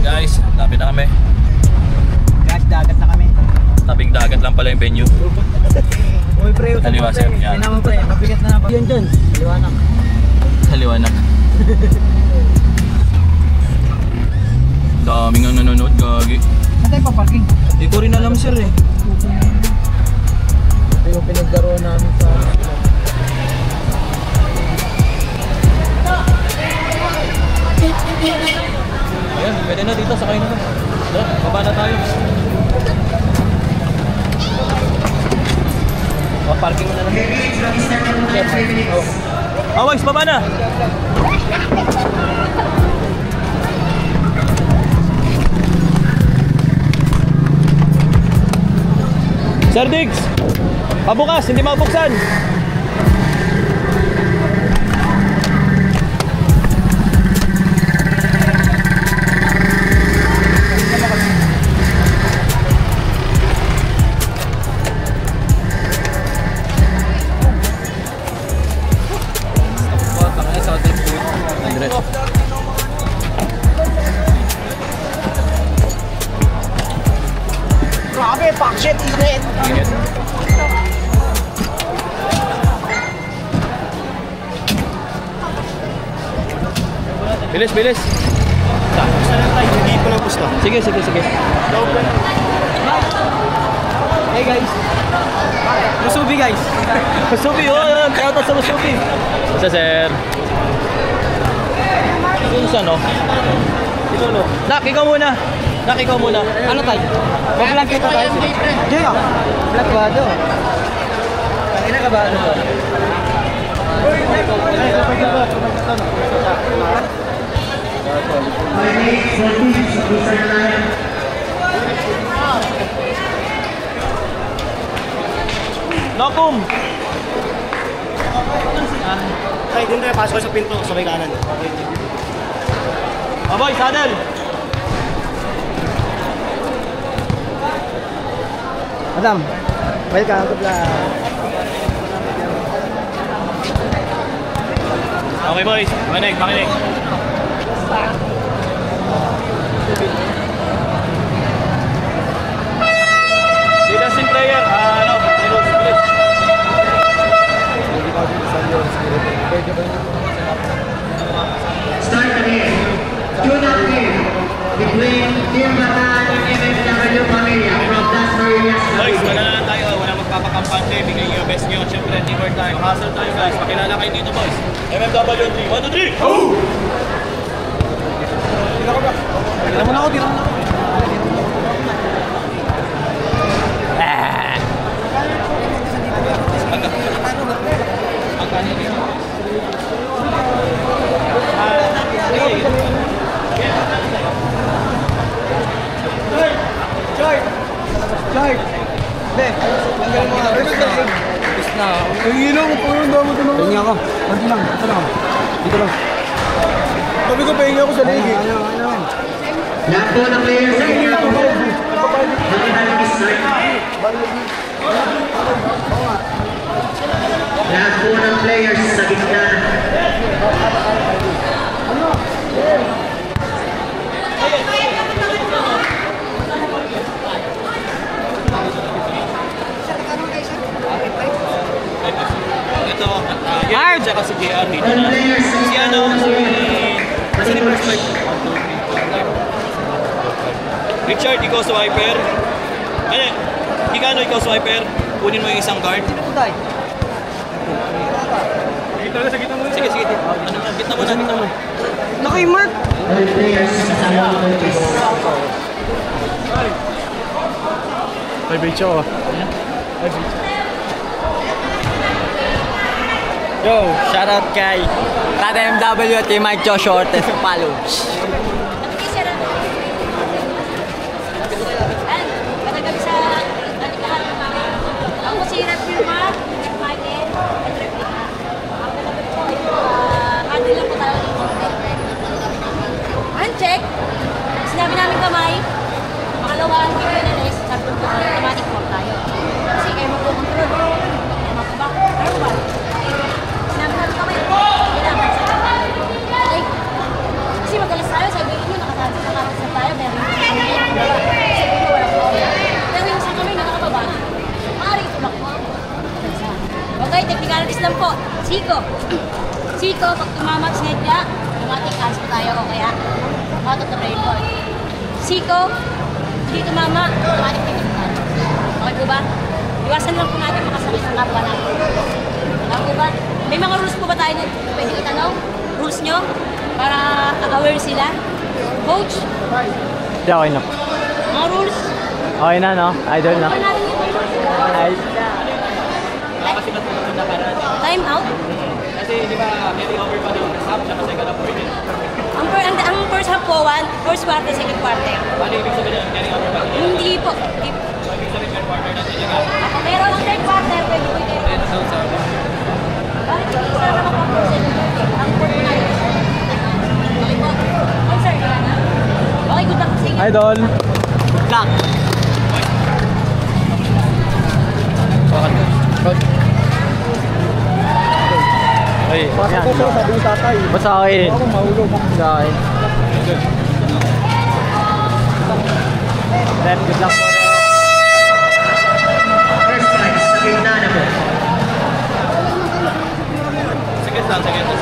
Guys, lapit na kami. Guys, dagat na kami. Tabing dagat lang pala yung venue. Uy, pre, Kaliwa, sir. Yan. Yan naman, pre. Mabigat na naman. Yan dyan. Liwanag. Kaliwanag. Daming ang nanonood, gagi. Saan tayo pa-parking? Hindi ko rin alam, sir eh. Ito yung pinagdaroon namin sa... Ayan, pwede na dito, sakay na ba? Baba na tayo. Parking mo na lang. Oh, boys, baba na! Sir Diggs, pabukas, hindi mabuksan. Grabe, pakshit, init! Bilis, bilis. Hindi ko lang gusto. Sige, sige, sige. Hey guys! Masubi guys! Masubi, oh! Kaya sa Masubi. Sa sir. Yung isa, no? Ito, no? Nak, ikaw muna. Nak, ikaw muna. Ano tayo? Mag-vlog kita tayo. Hindi ah! Vlog ba ito? Kanina ka ba? Nokum! Ay, din tayo, pasok sa pinto, sa may kanan. Aboy, saddle! Madam, welcome to vlog. Okay boys, makinig, makinig. Silas in prayer, ano, bilis. Start again. Tune up game between Team Batan and MFW Pamilya from Das Marinas. Boys, wala na lang tayo, wala magpapakampante, bigay nyo yung best nyo. Siyempre, teamwork tayo, hustle tayo guys. Pakilala kayo dito boys. MMW 3, 1, 2, 3! Oh! Tira mo na ako, tira mo na ako. Chart! Be, tanggalin mo na. Tapos na. Ang ilaw ko po yung damo ito naman. Pahinga ako. Konti lang, ito lang. Dito lang. Sabi ko, pahinga ako sa ligi. Lahat po ng players sa inyo. Lahat po ng players sa gitna. Ito, Art! Tsaka si JR dito na. Si ano, si first fight. Richard, ikaw swiper. Ano, Higano, ikaw swiper. Kunin mo yung isang guard. Sige, sige. Ano na, gitna mo na, gitna mo. Naki-mark! All players sa mga coaches. Bicho. Yo, shoutout kay Tata MW at kay Mike Joe Shortes. Follow. Matagabi sa lahat ng mga ako si Rapper Mark, Michael, at Replica. Ang matagabi po ito, handle lang po tayo dito. Uncheck. Sinabi namin kamay, makalawa ang video na list, sabi ko automatic walk tayo. Kasi kayo mag-control. Makabak. Ano ba? Sinabi namin kamay, kailangan sa kamay. Okay? Kasi magalas tayo, sabi nyo, nakasasal tayo, pero sabi ko wala po. Pero yung sa kamay na nakababa, maaaring tulak mo. Okay, technicalities lang po. Siko. Siko, pag tumamat sa head niya, automatic hands po tayo o kaya out of the brainboard. Siko, hindi tumama, automatic technical. Okay po ba? Iwasan lang po natin makasakit ng kapwa natin. Okay po ba? May mga rules po ba tayo na pwede itanong? Rules nyo? Para aware sila? Coach? Di, okay na. Mga rules? Okay na, no? Idol na. Okay natin yung Ay. Kasi ba't naman nakaraan? time out? Kasi di ba, carry over pa yung half, tsaka second half for Ang first half po, first quarter, second quarter. Paano ibig sabihin ng carry over pa? Hindi po. Hindi po. So, ibig sabihin third quarter na talaga. Ako, pero ang third quarter, pwede po yung Then, so, bakit po isa naman po ang second quarter? Ang fourth na yun. Okay po. Oh, sir, wala na. Okay, good luck sa inyo. Idol. Good luck. Ay, yan. Sabi ni tatay. Basta okay. Ako mahulog. Basta okay. Then, good luck po. First strike sa gitna na po. sige lang, sige lang.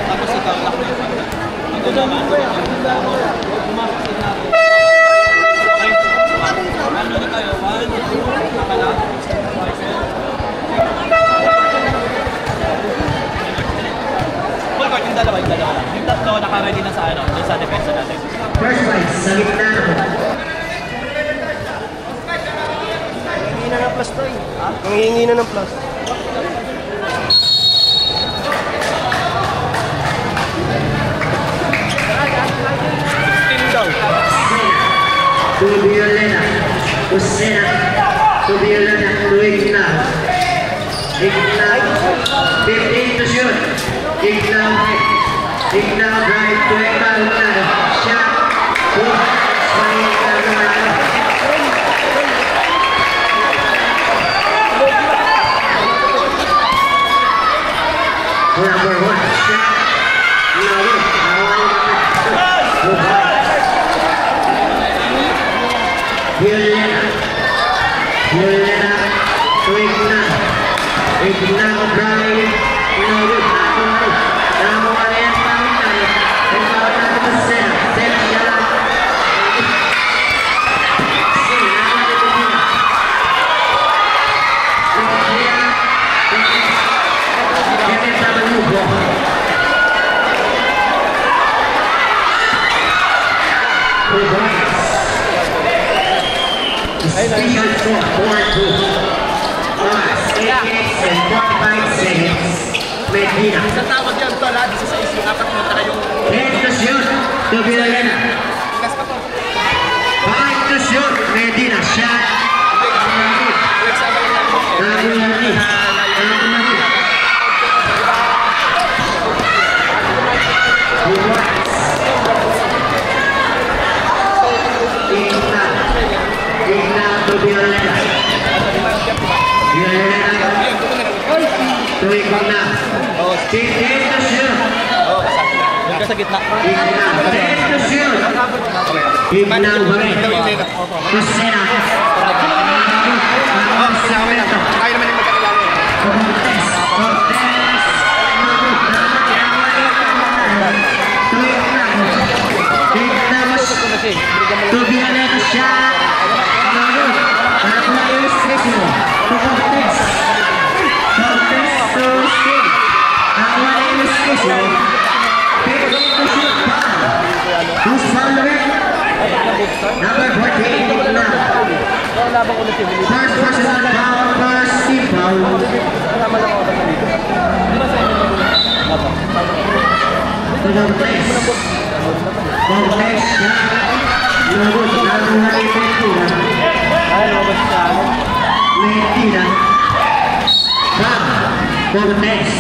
Tapos ikaw, lock mo yung pagka. Ito naman, pumasok sa natin. Okay. Ano na tayo? 1, 2, nakala. Full court, yung dalawa lang. Yung tatlo, naka-ready na sa ano, yung sa depensa natin. First strike sa gitna na po. Nangihingi na ng plus to eh. Nangihingi na ng plus. To Violena, to Sena, to Violena, to Igna. Igna, 15 to shoot. Igna, Igna drive to Igna. Shot, good. Number 1, shot. Violena, Violena, to Igna. Igna drive. Medina. Sa tawag yan, ito lahat, isa sa issue, apat mo tayo yung... Head to shoot to Violena. 5 to shoot, Medina. Shot. Igna to Violena. Violena. To Igna. 15 to shoot. Doon ka sa gitna. Igna. 10 to shoot. Igna umarin. To Sena. Tayo naman yung magkakilala. Cortez. Cortez. To Igna. Igna was to Violeta shot. Para yung stretching mo. To Cortez. Cortez to Sena. Nakuha na yung stretching mo. laban ko na si Willie. First personal foul, first team foul. Kasama lang ako sa dito. Di ba sa inyo? Apo. To Cortez. Cortez shot. Lubos. Nakuha ni Medina. Ay, lumabas siya. Medina. Foul. Cortez.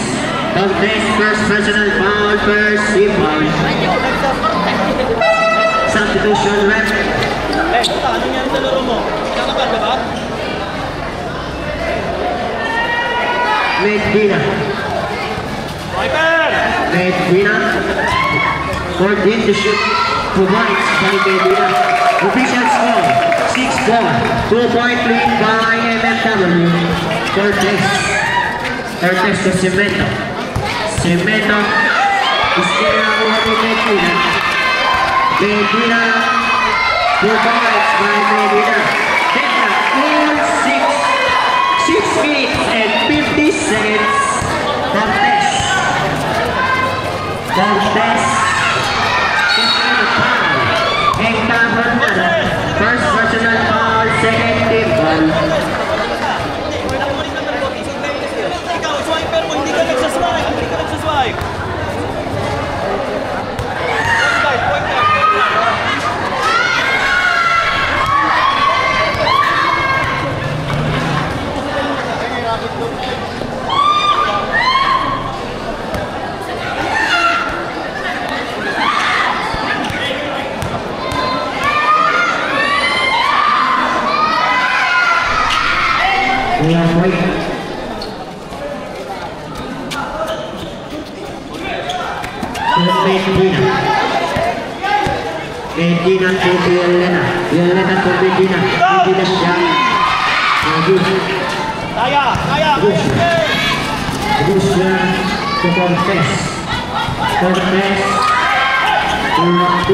Cortez, first personal foul, first team foul. Substitution ref. Ano yan sa laro mo? Kinakabahan ka ba? Medina. Viper! Medina. 14 to shoot. Provides by Medina. Official score 6-4. 2-point lead by MMW. Cortez. Cortez to Cemento. Cemento. Iskira nakuha ni Medina. Medina. Provides by Medina. Medina. All 6 minutes and 50 seconds. Cortez. Cortez. Hector Bernardo. First personal foul, second team foul. Ikaw, swiper mo, hindi ka nagsaswipe. Hindi ka nagsaswipe. Point there. We are waiting. Medina. Medina to Violena. Violena to Medina. Medina shot. Kaya. Good shot to Cortez. Cortez. To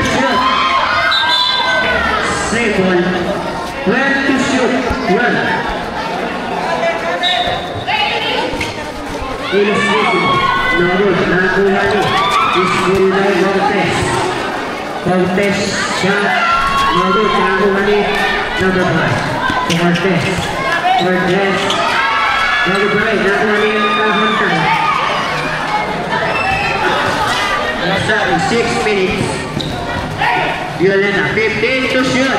shoot. Save one. 12 to shoot. 12. Illustrated. No good. Nakuha ni Ismael Cortez. Cortez shot. No good. Nakuha ni number 5. Cortez. Cortez. Number 5. Nakuha ni Kahontan. 6 minutes. Violena. 15 to shoot.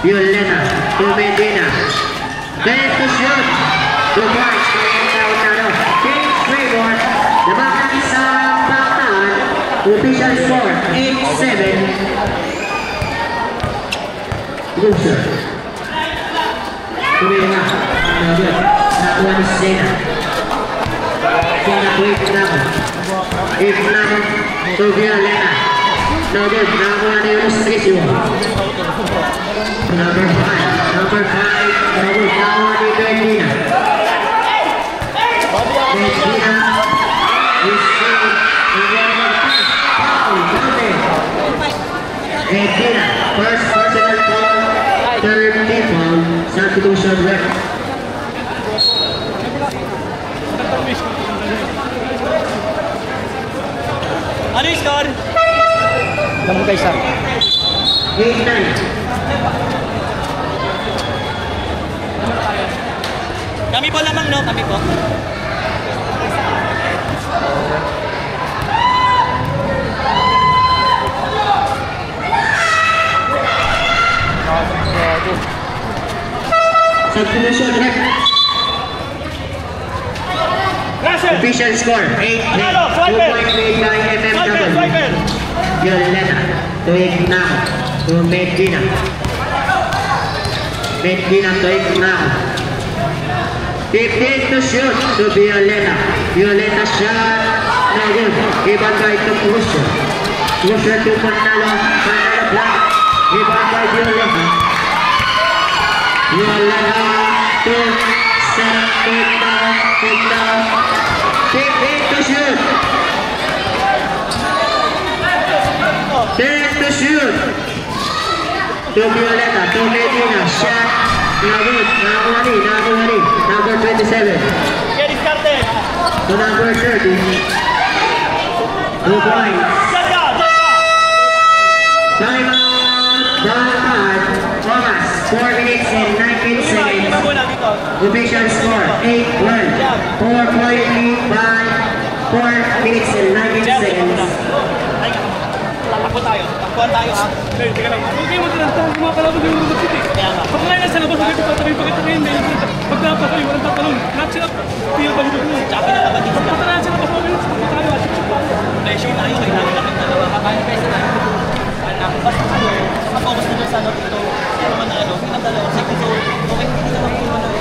Violena to Medina. 10 to shoot. 2 points. Kings rebound. Nabakan sa Bangtan. Official score 8-7. Loser. Tumira. Nakuha ni Sena. Sena to 8 na. 8 na to Violena. No good. Nakuha ni Illustracio. Number 5. Number 5. No good. Nakuha ni Medina. Medina is saved. Medina, first personal foul, third team foul, substitution ref. Ano yung score? Kamu kay Sam. 8-9. Kami po lamang, no? Kami po. Substitution ref. Official score 8-8. 2-point lead by MMW. Violena to Ignao to Medina. Medina to Ignao. 15 to shoot to Violena. Violena shot. No good. Given by to Crusher. Crusher to Panalo. Panalo block. Given by Violena. Violena to set. Take down. 15 to shoot. 10 to shoot. To Violeta. To Medina. Shot. No good. Nakuha ni. Number 27. Get discarded. To number 30. 2 points. Time out. Ball card. Thomas. 4 Official score 8-1. 4-point lead by 4 minutes and 19 seconds. Takbo tayo. Takbuhan tayo ha. Teka lang. Okay mo sila. Mga kalaban yung Rubber City. Kaya nga. Pag ngayon sa labas, pagkakatayin, pagkakatayin. Pagkakatayin, walang tatalon. Lahat sila, tiyo ba dito? Tsaka pinalaban dito. Pagkakatayin sila, pagkakatayin. Pressure tayo. Kailangan natin dalawa. Kakain pesa na. Basta tayo. Sa focus nito sa ano dito. Pero manalo. Ang dalawa. Second zone. Okay, hindi naman po manalo.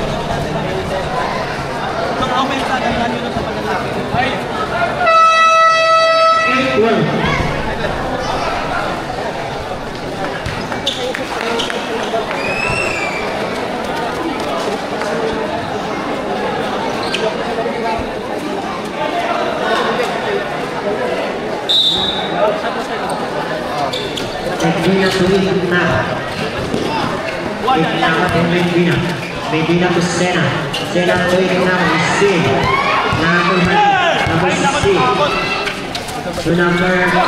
Mga offense agad na yun sa paglalaki. Ay! 8-1. Medina to Medina. Medina to Sena. Sena to Medina. Number C. To number 4.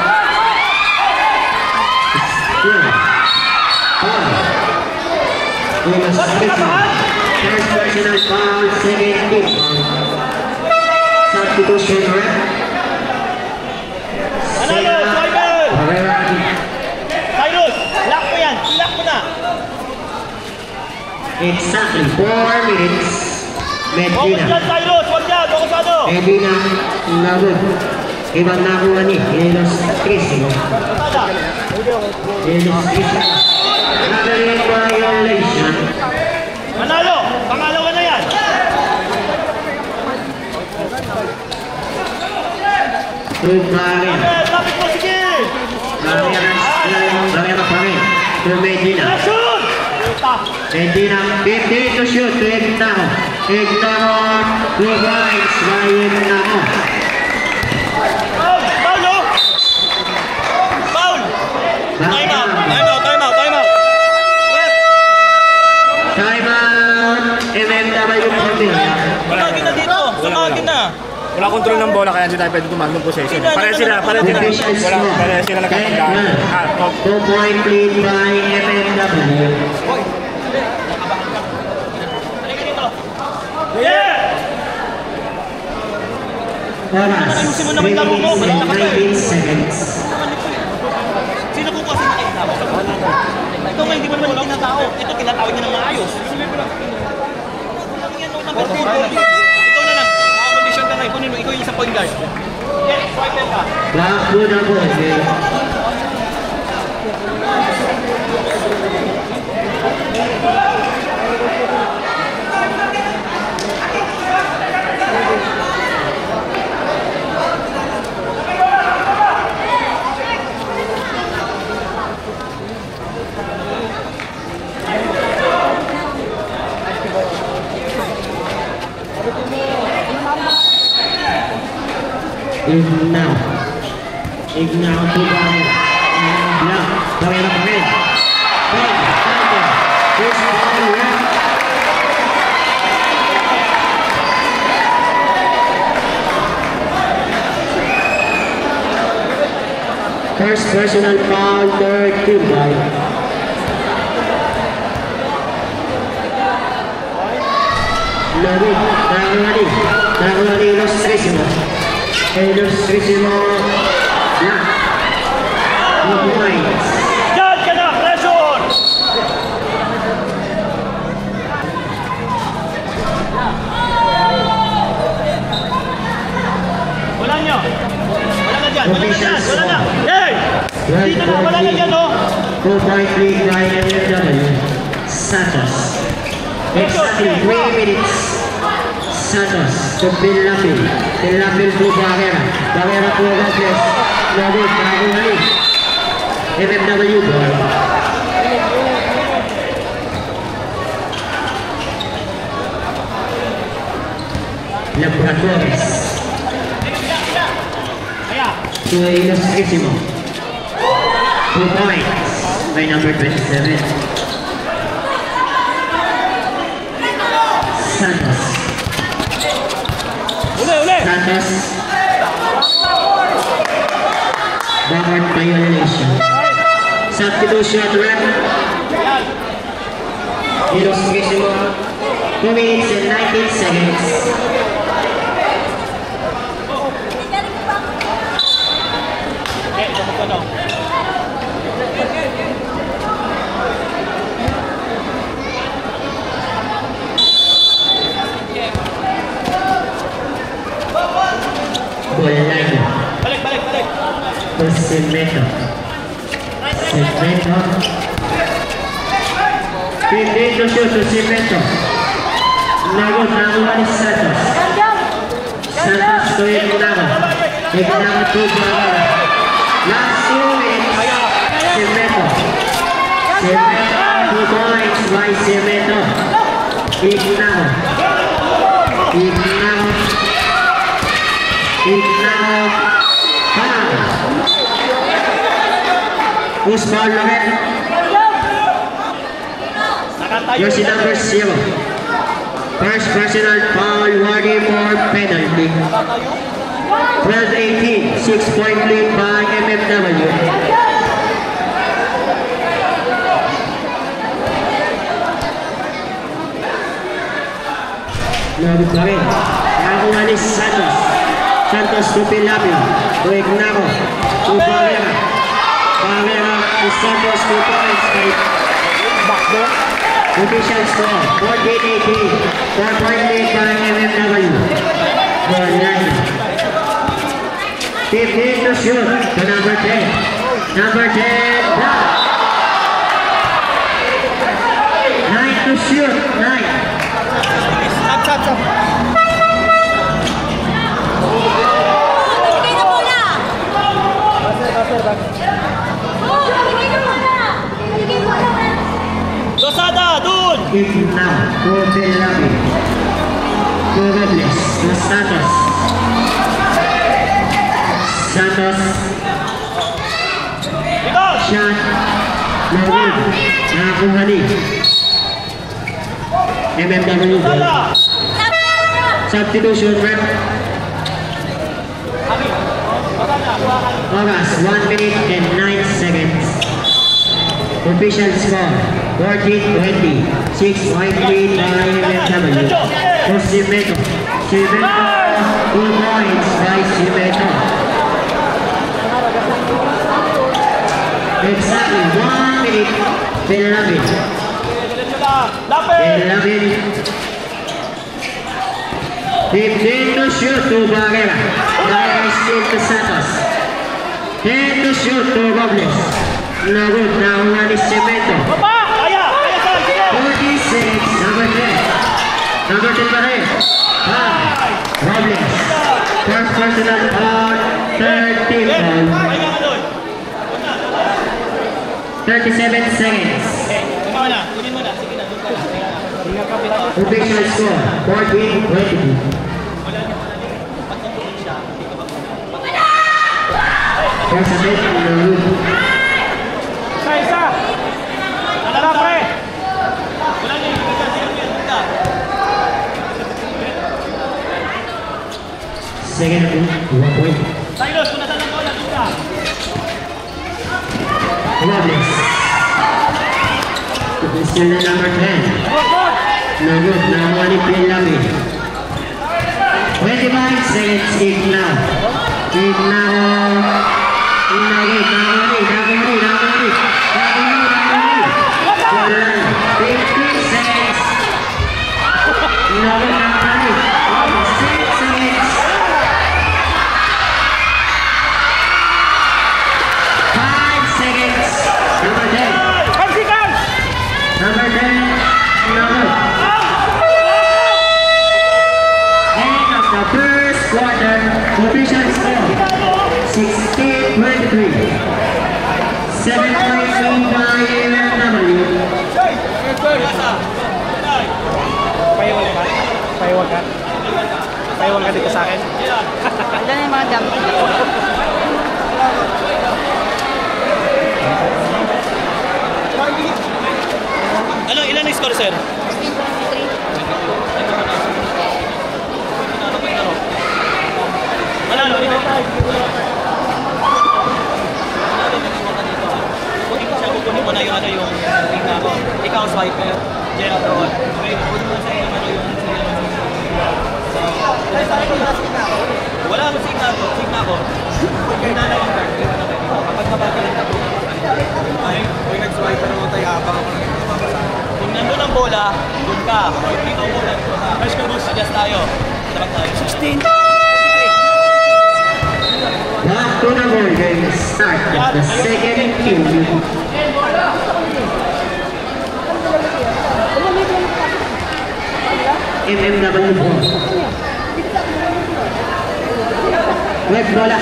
First personal foul, second team foul. Substitution rep. Manalo! Driver! Cyrus! Lock mo yan! Lock mo na! Exactly 4 minutes. Focus Medina. dyan, Cyrus! Huwag dyan! Focus ano! Medina labog. Ibang nakuha ni Elos Crisio. Tada! Elos Crisio. Another violation. Manalo! Pangalawa na yan! Good barrier. Lapit mo! Sige! Barrier pa rin. To Medina. Shoot! Medina 50 to shoot. To Egnao. Egnao provides by Egnao. Foul! Foul, no? Foul! Time out! Time out! Time out! Time out! Time out. MMW Pamela. Sumagin na dito! Sumagin na! Wala control ng bola kaya hindi tayo pwede gumamit ng possession. Pareha sila. Official score. Pareha sila nagkakagdaan. 2-point lead by MMW. Halika dito! Yeah! Oras, 3 minutes and 19 seconds. Sino po kasi nakita mo? Ito nga, hindi mo naman tinatao. Ito, tinatawag niya ng maayos. Number 10. Ikaw na lang. Condition ka na. Ikunin mo. Ikaw yung isang point guard. Yes, swiper ka. Black good ang ball. Ignao. Ignao to Barrier. Black. Barrier pa rin. First ball, yeah. First personal foul, third team by. Lari, nakuha ni Los Trisimo. Los Trisimo, yeah. 2 points. Diyan ka na! Pressure! Wala nyo! Wala na dyan! Wala na dyan! Wala na! Hey! Dito na! Wala na dyan, oh! 2-point lead by MMW. Santos. Exactly 3 minutes. Santos to Pilapil. Pilapil to Barrera. Barrera to Rodriguez. Lagos, Barrera. MMW ball. Labradores. To Ilustrísimo. 2 points by number 27. Santos. Santos. Backward violation. Substitution rep. Ilustrísimo. 2 minutes and 19 seconds. Bolaño. Balik. Cemento. 15 to shoot to Cemento. Nago ni Santos. Santos to Ignago. Ignago to Bolaño. Last 2 minutes. Cemento. 2 points by Cemento. Ignago. Who's foul again? Jersey number 0. First personal foul, warning for penalty. 12-18, 6-point lead by MMW. Labi pa rin. Nakakuha ni Santos. Santos to Pilapio. To Ignago. To Barrera. Barrera to Santos 2 points. Backdoor. Official score. 14-18. 4-point lead by MMW. Bolaño. 15 to shoot. To number 10. Number 10. Block. 9 to shoot. 9. Stop. Bigay na bola! Bigay na bola! Bigay bola! Losada, dun! Now, to Belabi. To Robles. To Santos. Shot. Lawin. Nakakuha ni MMW. Substitution rep. Oras 1 minute and 9 seconds. Official score 14-20. 6-point lead by MMW. For Cemento. 2 points by Cemento. Exactly 1 minute. Belabi. Belabi. 15 to shoot to Barrera. Barrera still to Santos. 10 to shoot to Robles. No good. Nakuha ni Cemento. 46. Number 10. Number 10 pa rin. Robles. First personal foul. 13 foul. 37 seconds. Kunin mo na. Sige na, doon ka na. Official score 14-20. There's a bit in the room. Isa! Alala, pre! Wala niya yung Second and 1 point. Silos, kung nasa lang ko na dito. Robles. Still the number 10. No good. Nakuha ni Belabi. 25 seconds. Ignago. Official score 16-23. 7-point lead by MMW. Paiwag ka dito sa akin. Ano na yung mga damit? Ano, ilan ang score, sir? 16-23. Manalo, ito. Kunin mo na yung ano yung ikaw swiper, Gerald Rowan. Kunin mo sa iyo ano yung Wala akong signado. Yung nanay yung card. Kapag nabagal ang tapo. Ay, kung nag-swipe na naman tayo, abang ako ng mababasa. Kung nandun ang bola, doon ka. Kung dito ang bola, doon ka. Fresh ka boss, suggest tayo. Sabag tayo. 16. Back to the ball game. Start the second period. MMW ball. Red bola.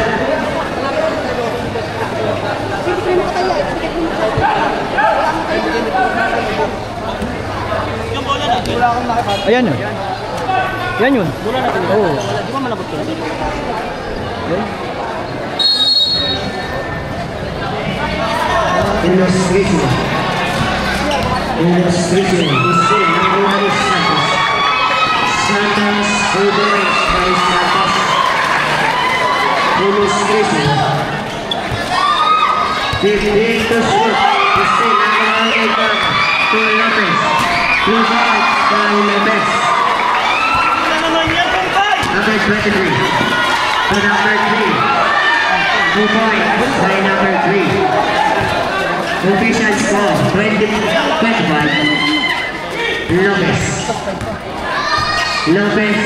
Yung bola natin. Ayan yun. Yan yun. Bola natin. Oo. Di ba malabot yun? Illustration. Number 1 is Santos. Santos Rubenes by Santos. Illustration. 15 to shoot. Number 1 is to Lopez. 2 points by Lopez. Ano naman yan kung five? Number 23 to number 3. 2 points by number 3. Official score 20-25. Lopez.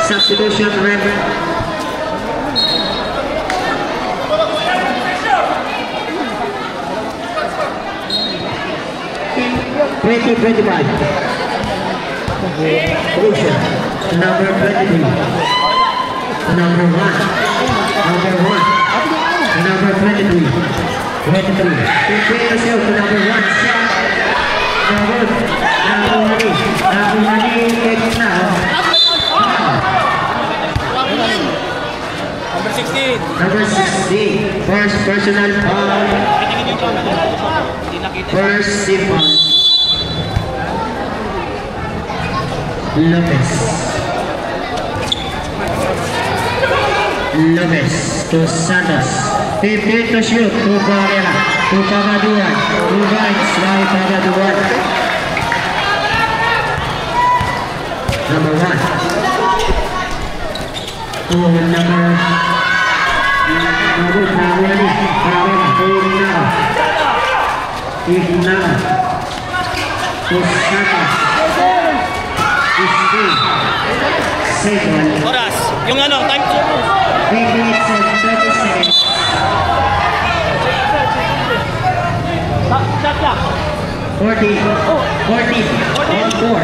Substitution Rever. Position number 23. Number 1. Number 23. 23. Prepare yourself to number 1. Number 1 takes now. Number 16. Number 16. First personal foul. First simple. Lopez to Santos. 15 to shoot to Barrera. To Pagaduan. 2 points by Pagaduan. Number 1. To number Ignara. To Santos. 15. Oras. Yung ano, time to. 8 minutes and 30 seconds. Shot lang. 40. On 4.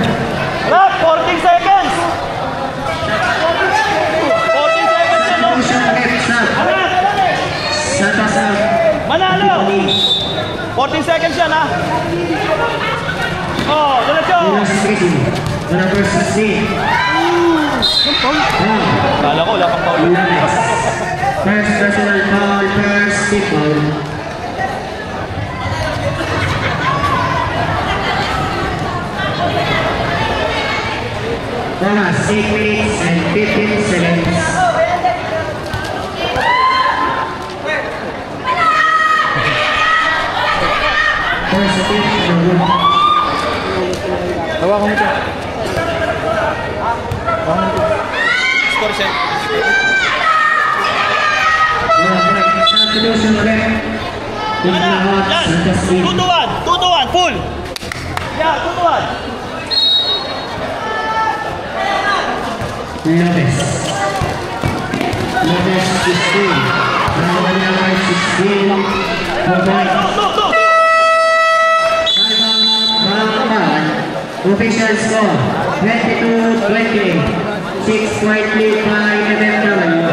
Lock, 14 seconds. 14 seconds yan, no? Substitution left shot. Santos out. Manalo. 14 seconds yan, ha? Oh, diretso. Illustration. Number 16. Kala ko, wala pang foul. First personal foul, first team foul. Thomas, 8 minutes and 15 seconds. First team, Hawakan mo ito. Score set. substitution ulit. Ignahot, Santos 2 to 1, full. Yeah, 2 to 1. Lopez 16. Number 16. Official score 22-20. 6-point lead by MMW.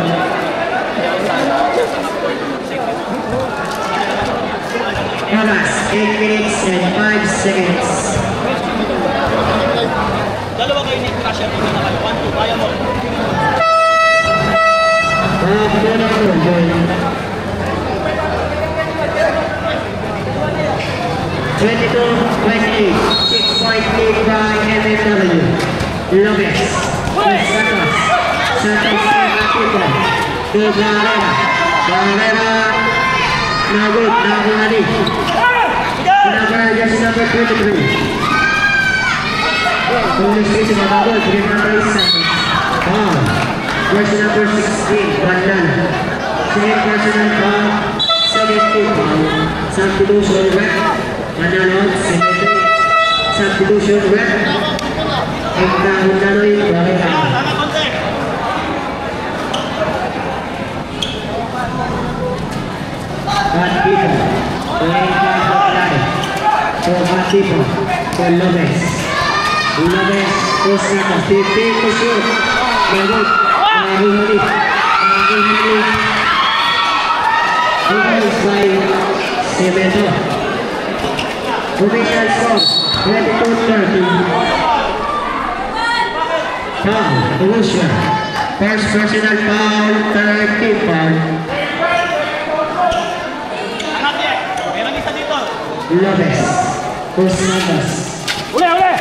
Thomas 8 minutes and 5 seconds. Dalawa kayo ni Crusher dito na kayo. 1-2, kaya mo. 22-20, 6-point lead by MMW. Lopez, Santos, to Barrera. Now good, now ready. Number 23. To Illustration of Abel, green number 7. Foul. Jersey number 16, Bandana. Second personal foul, 17 foul. Substitution rep, Manalo, Cemetery. Substitution rep, Ekta Hundanoy, Barrera. Batipo, Ekta Hundanoy. For Batipo, for Lopez. Lopez, Osaka, 15 to shoot. Good. Mahuli. Defense by Cemedo. Official score, 22-30. Foul, Olusia. First personal foul, 13 foul. Meron isa dito. Lopez, Osaka. Uli!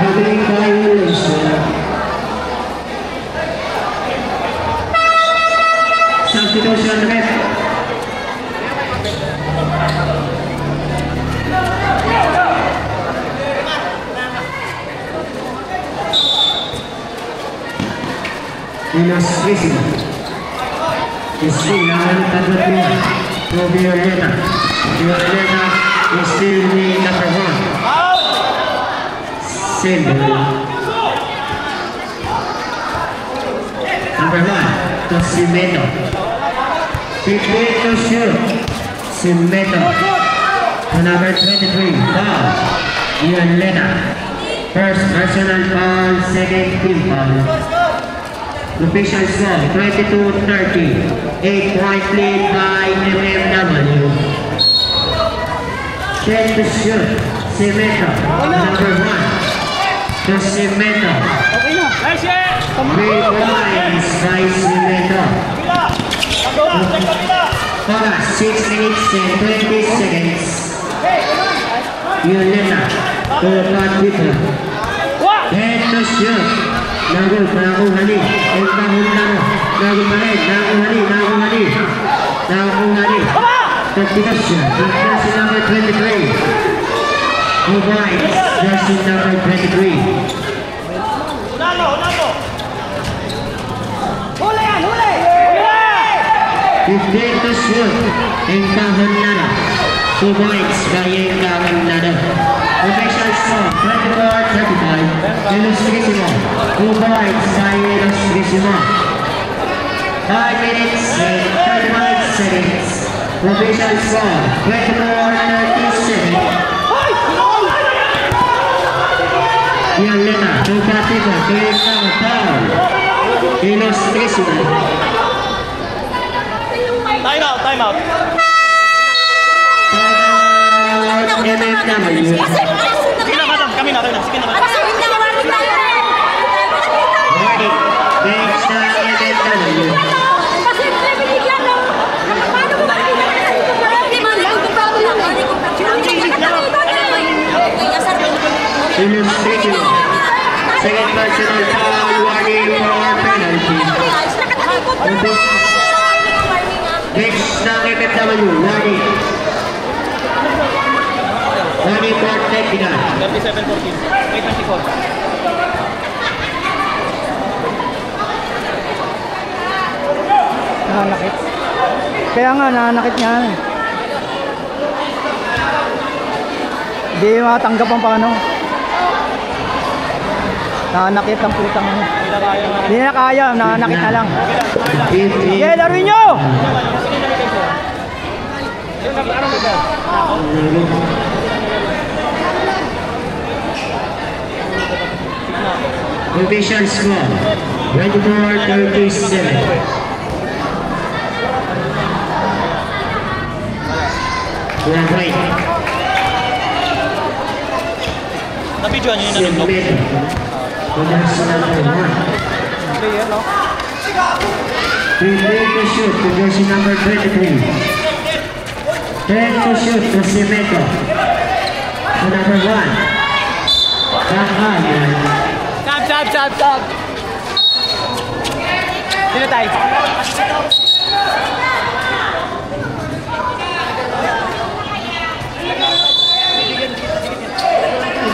Traveling by Olusia. Substitution rep. Illustration. Still tagot niya. To Violeta. Violeta is still the number 1. Simple. Number 1 to Cimedo. 15 to shoot. Cimedo. To number 23. Foul. Violeta. First personal foul, second team foul. Official score, 22-30. 8-point lead by MMW. 10 to shoot. Cimedo. Number 1 to Cimedo. 3 points by Cimedo. 6 minutes and 20 seconds. Violeta to Batipo. 10 to shoot. Nago, nakuhali. Ekta Hundano. Nago pa rin. Nakuhali. Substitution. Jersey number 23. Provides jersey number 23. Huli yan! 15 to shoot. Ekta Hundano. 2 points by Ekta Hundano. Official score, 24-35. Illustrissimo. 2 points by Illustrissimo. 5 minutes and 35 seconds. Official score, 24-37. Violeta, to Batipo, to Ekta foul. Illustrissimo. Time out. MMW. Sige na, madam. Kami na. Sige na, madam. Warning. Bench na MMW. Illustration. Second personal foul, warning for penalty. Bench na MMW. Warning. Warning for technical. 37-14. 8-24. Nananakit. Kaya nga, nananakit niya. Hindi matanggap ang paano. Nananakit ang putang ano. Hindi na kaya, nananakit na lang. Sige, laruin nyo! Official score, 24-37. Right. Na-videoan nyo yun na rin. Cimedo. Jersey number 1. Prepare to shoot to jersey number 23. 10 to shoot to Cimedo. To number 1. Bahayan. Stop! Sino tayo?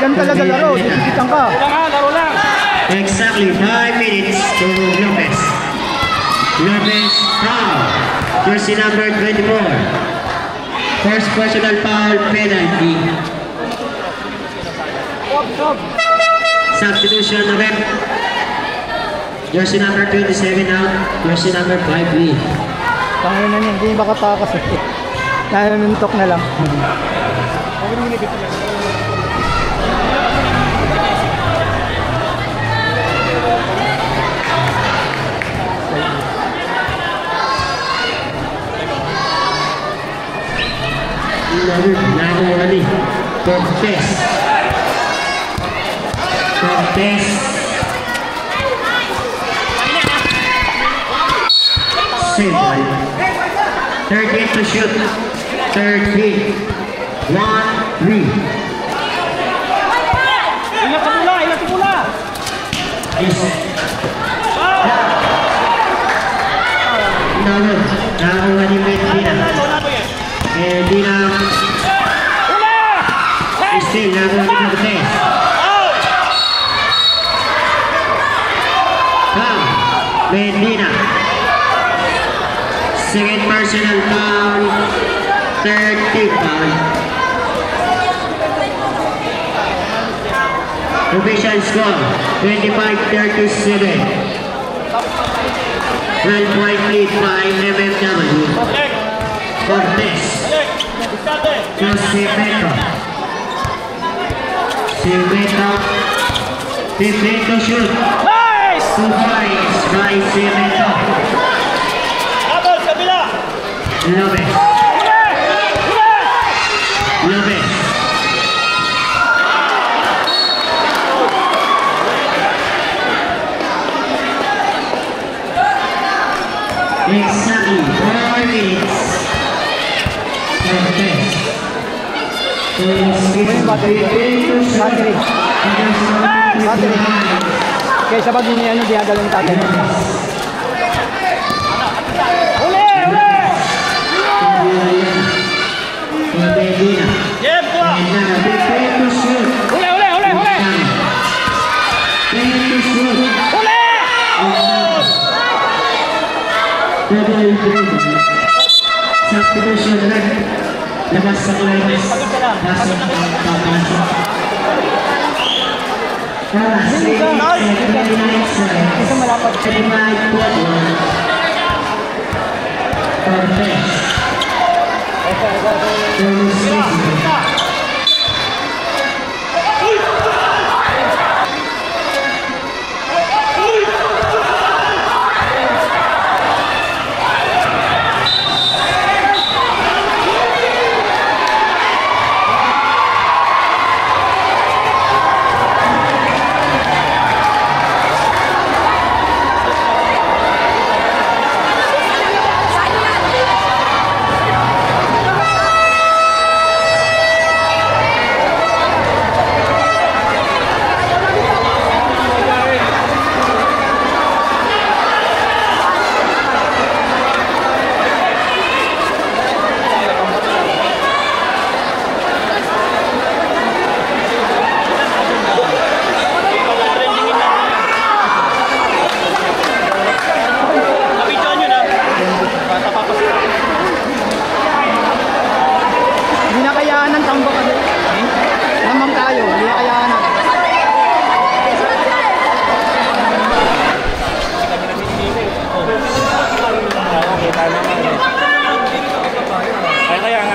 Ganun talaga laro, titikitan ka. Exactly 5 minutes to Lopez. Lopez foul. Jersey number 24. First personal foul penalty. Substitution rep. Jersey number 27 out. Jersey number 5 lead. Tangin na niya, hindi makatakas eh. Nanuntok na lang. Nakuha ni Cortez. Cortez. Save ball. 13 to shoot. 13. 1-3. Ilang pula! Is. Nakuha ni Medina. Medina. Still nakuha ni Cortez. Medina. Second personal foul. 30 foul. Official score 25-37. 12-point lead by MMW. Cortez. Cimento. Cimento shoot. Nice! 2 points by Cimento. Double, kabila! Lopez. Lopez. Exactly 4 minutes. Cortez. Battery. Kaya sa pag yun yung dinadalang tatay. Medina. Jeff, kuha! Prepare to shoot. Huli! Prepare to shoot. Huli! Double dribble. Substitution leg. Labas sa Cleves. Pasok ang papasok. Para sa 29 seconds. 35-41. Cortez. Ito yung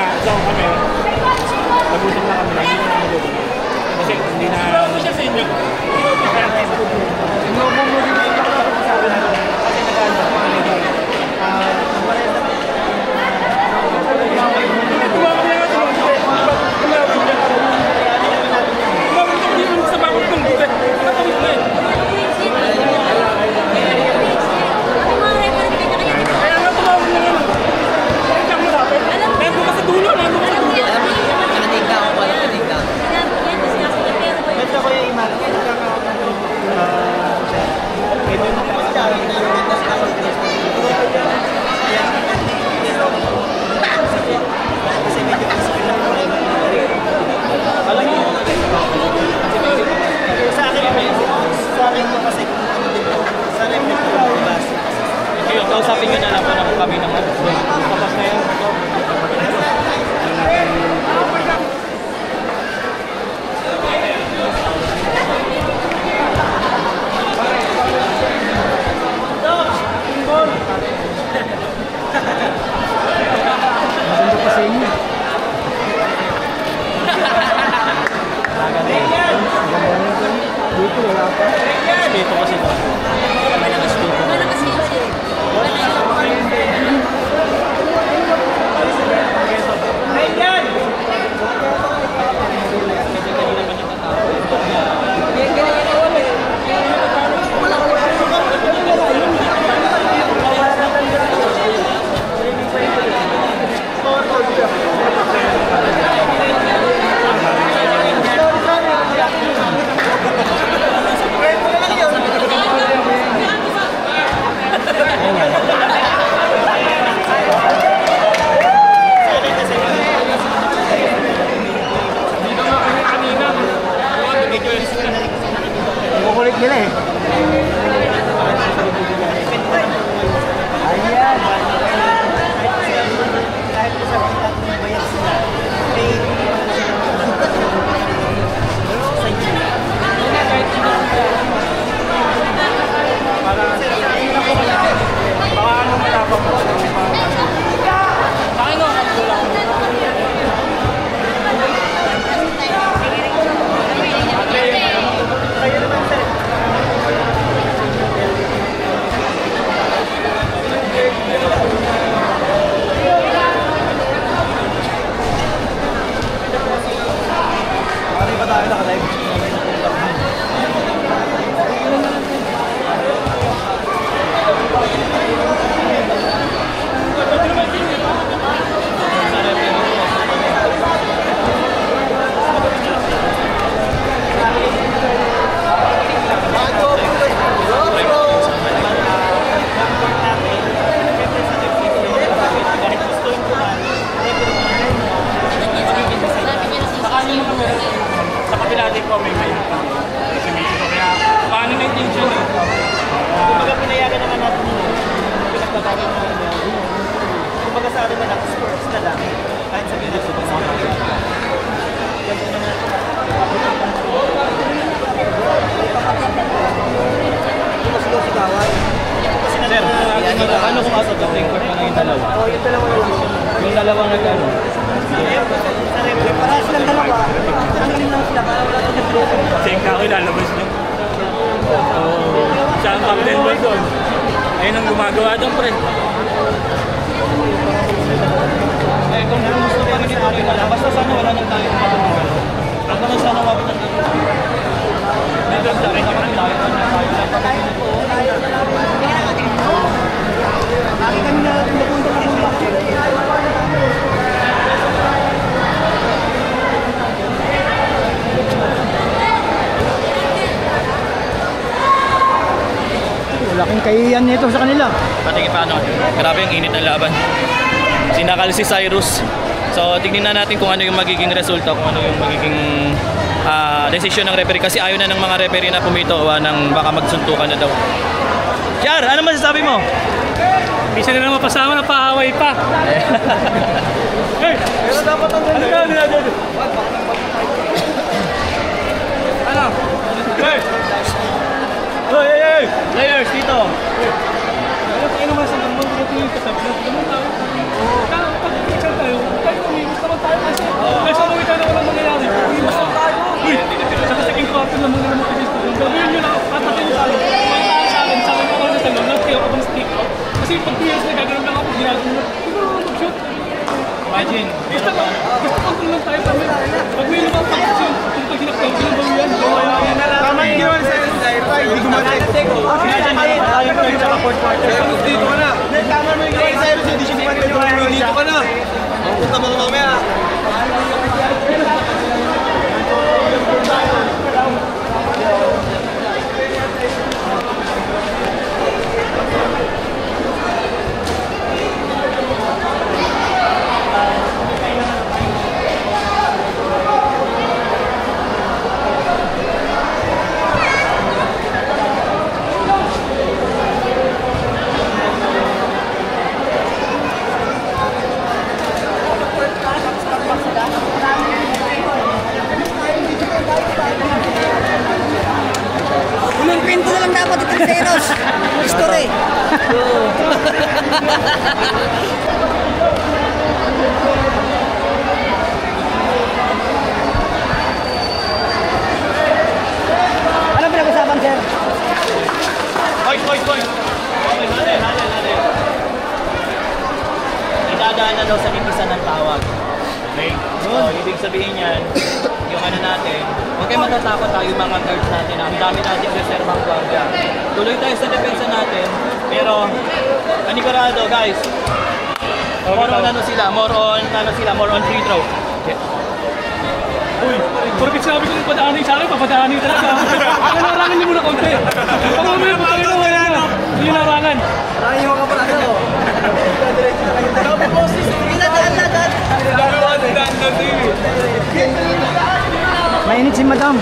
Dito kasi ba? Malakas yun siya. Kukulit nila eh. Ayan. Kahit sa kita ng bayan sila, Sa kapila din po may kasi Mexico. Kaya paano na yung tension eh? Kumbaga pinayagan naman natin yun. Pinagbabago naman natin. Kumbaga sa atin na sports na lang. Kahit sabihin natin sa mga ganito na natin. Sir, ano kung asa to? Record na yung dalawa? oh, yung dalawa lang. Yung dalawang nag-ano? Para silang dalawa, tanggalin lang sila para wala nang nag-broken. Same ka ko ilalabas niyo. Siya ang captain ba doon? Ayun ang gumagawa doon, pre. Eh, kung gusto ko rin ito rin wala, basta sana wala nang tayo matulungan. Huwag naman sana mabit ang dito. Dito sa akin naman tayo Lagi kami na napunta ng mula. Laking kahiyan nito sa kanila. patingin paano. Grabe ang init ng laban. Sinakal si Cyrus. So tignan na natin kung ano yung magiging resulta, kung ano yung magiging desisyon ng referee kasi ayaw na ng mga referee na pumito ng baka magsuntukan na daw. Char, ano masasabi mo? Bisa na lang mapasama na paaway pa. Hey! Pero dapat ang Ano ka? Ano? Hey! Hey, hey, hey! Players, dito! Ano tayo naman sa naman dito yung katabi? Naman tayo. Pag-picture tayo, tayo umibos naman tayo kasi nasa mga ito na walang mangyayari. Umibos naman tayo. Uy! Sa second quarter naman nila mag-ibis ko. Gawin nyo lang, patakin nyo sa akin. Pagkakaan sa akin, sa akin ako na sa loob, nag-kaya ako ng stick out. Kasi pag 2 years na gagano'n lang ako, ginagawa na, siguro mag-shoot. Imagine, Gusto control lang tayo kami. Pag may lumang pag-shoot, kung pag hinaktaw, sinabawian. Tama yung ginawa ni Cyrus. Hindi gumatik. imagine tayong third sa fourth quarter. Dito ka na. Tama mo yung ginawa ni Cyrus. Hindi siya gumatik. Dito ka na. Punta mga mamaya. ibig sabihin yan, yung ano natin, huwag kayo matatakot tayo yung mga guards natin. Ang dami natin reservang guardia. Tuloy tayo sa depensa natin, pero panigurado guys, more on free throw. Uy, porkit sabi ko yung padaanin sa akin, papadaanin talaga. Larangan niyo muna konti. Pag-umay po tayo na ngayon na. Hindi larangan. Maraming mga kapatid. Sabi po, Mainit si madam.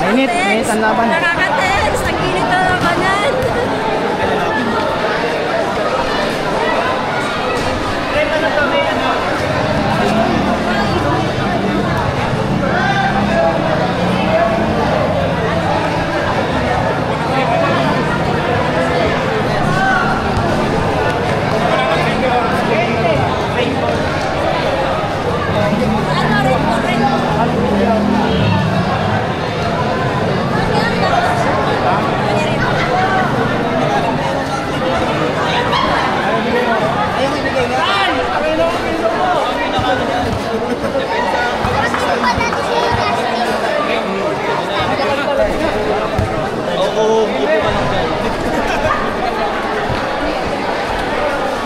Mainit na naman. Mainit ang laban. Nakakatense, ang init na labanan.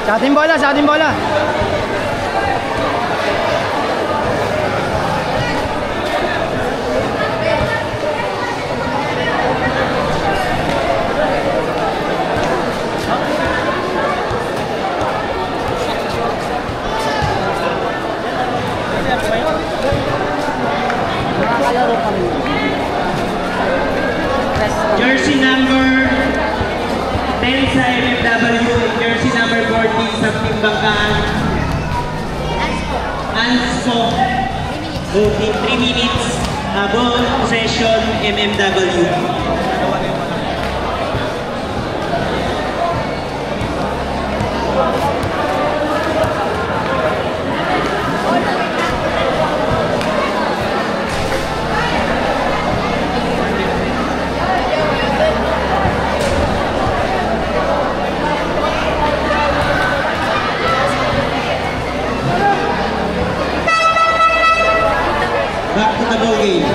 Sa ating bola, sa ating bola. Jersey number 10 sa MMW, jersey number 14 sa Team Bangkaan. Anspo. Voting 3 minutes. Ball possession MMW. Back to the ball game.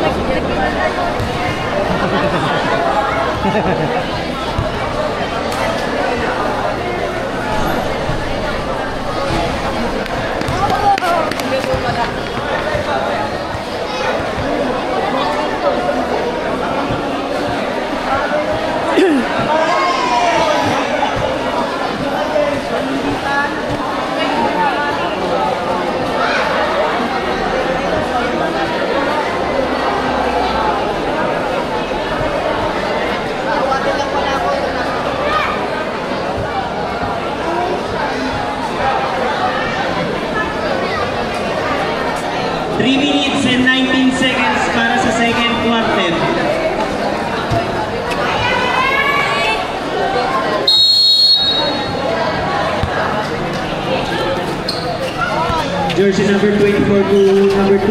Jersey number 24 to number 2.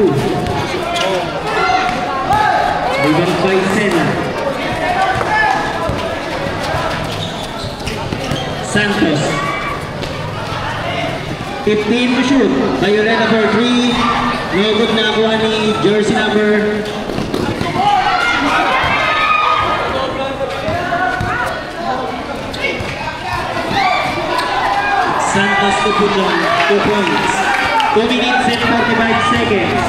Driven by Sena. Santos. 15 to shoot. Violeta for 3. No good na kuha ni jersey number Santos to put on 2 points. 2 minutes and 45 seconds.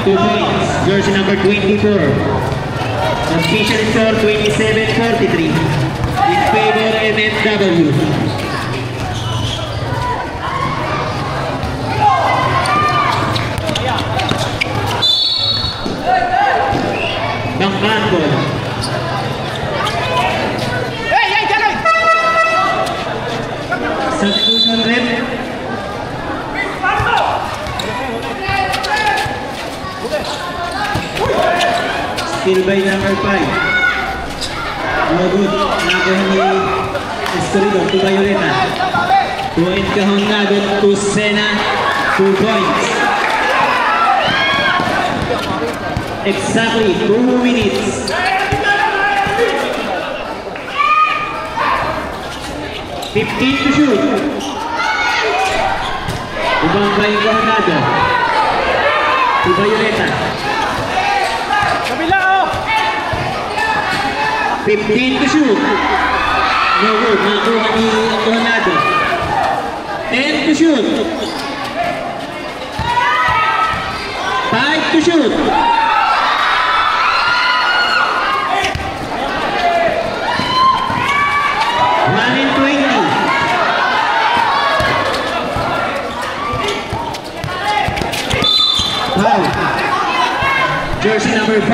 2 points. Jersey number 24. Official score 27-43 in favor MMW. Bangkan ball. Substitution rep. Still by number 5. No good. Nakuha ni Escorido to Violeta. Point kahon na to Sena. 2 points. Exactly 2 minutes. 15 to shoot. Ibang ba yung kahonado? To Violeta. 15 to shoot. No good. Nakuha ni Kahonado. 10 to shoot. 5 to shoot. Wow. Jersey number 5.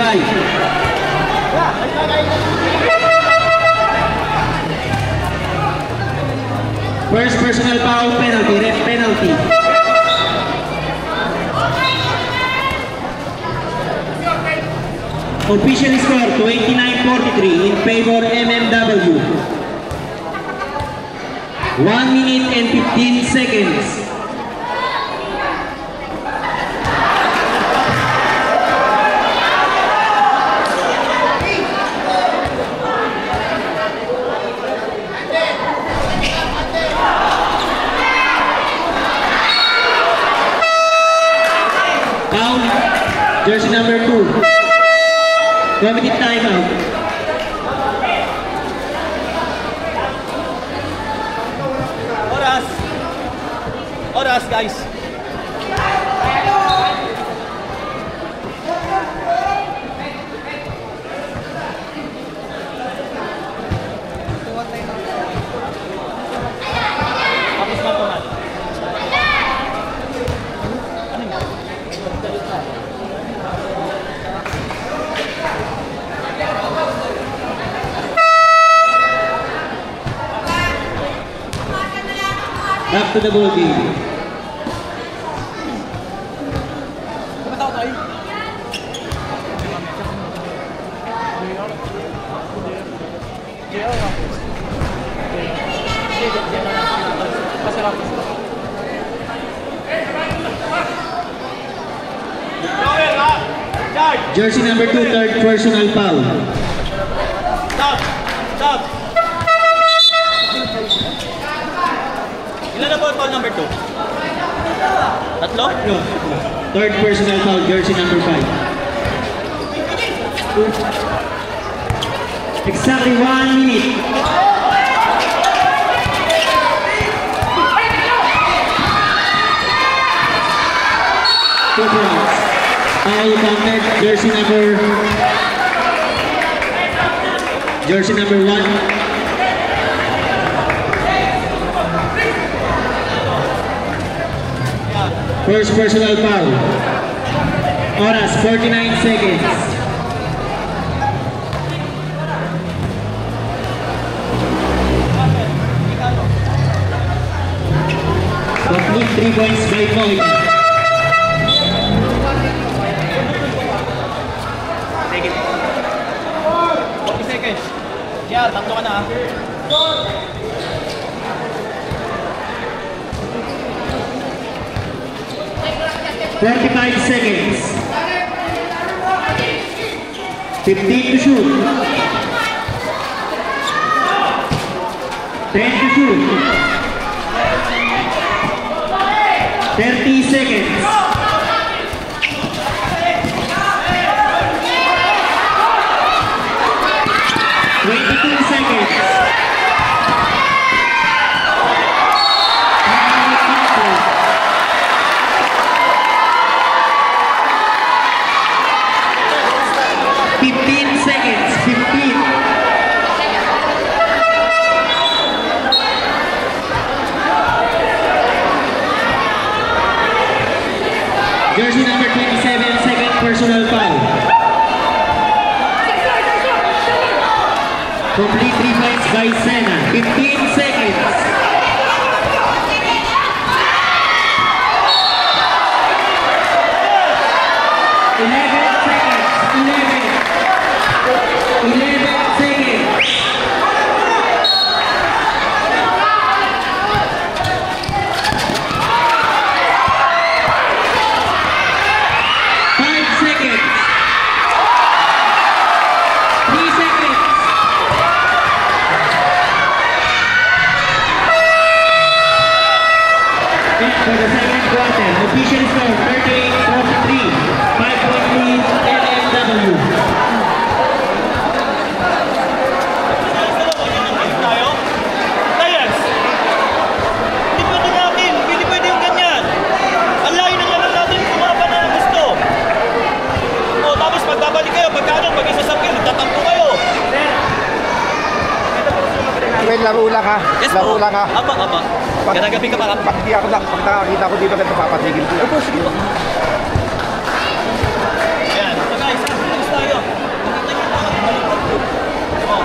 First personal foul penalty, ref penalty. Official score 29-43 in favor MMW. 1 minute and 15 seconds. Jersey number 2. Committee timeout. Oras guys. Tapos na ito na. Back to the ball game. Jersey number 2, third personal foul. Stop! Stop! Ilan na po foul number 2? Tatlo? No. Third personal foul, jersey number 5. Exactly 1 minute. Two points. Foul counted, jersey number 1. First personal foul. Oras, 49 seconds. Complete 3 points by Moy. Take it. 40 seconds. Yeah, tatlo ka na ha. 25 seconds. 15 to shoot. 10 to shoot. 30 seconds. 22 seconds. personal foul. Complete 3 points by Sena. 15 seconds. For the second quarter, official score 38-43, 5-point lead LMW. Tayo? Lions! Hindi pwede natin, hindi pwede yung ganyan. Ang layo ng naman natin, kumapa na ang gusto. O tapos magbabalik kayo, pagkano, pag isasapin, magtatampo kayo. Wait, laro lang ha. Yes, Laro lang ha. Apa. Ganagabi ka pa. Pag di ako lang, pag nakakita ko dito, nagpapatigil ko. Opo, sige po. Ayan, so guys, alis tayo. Nakita niyo pa, baliktad po. O,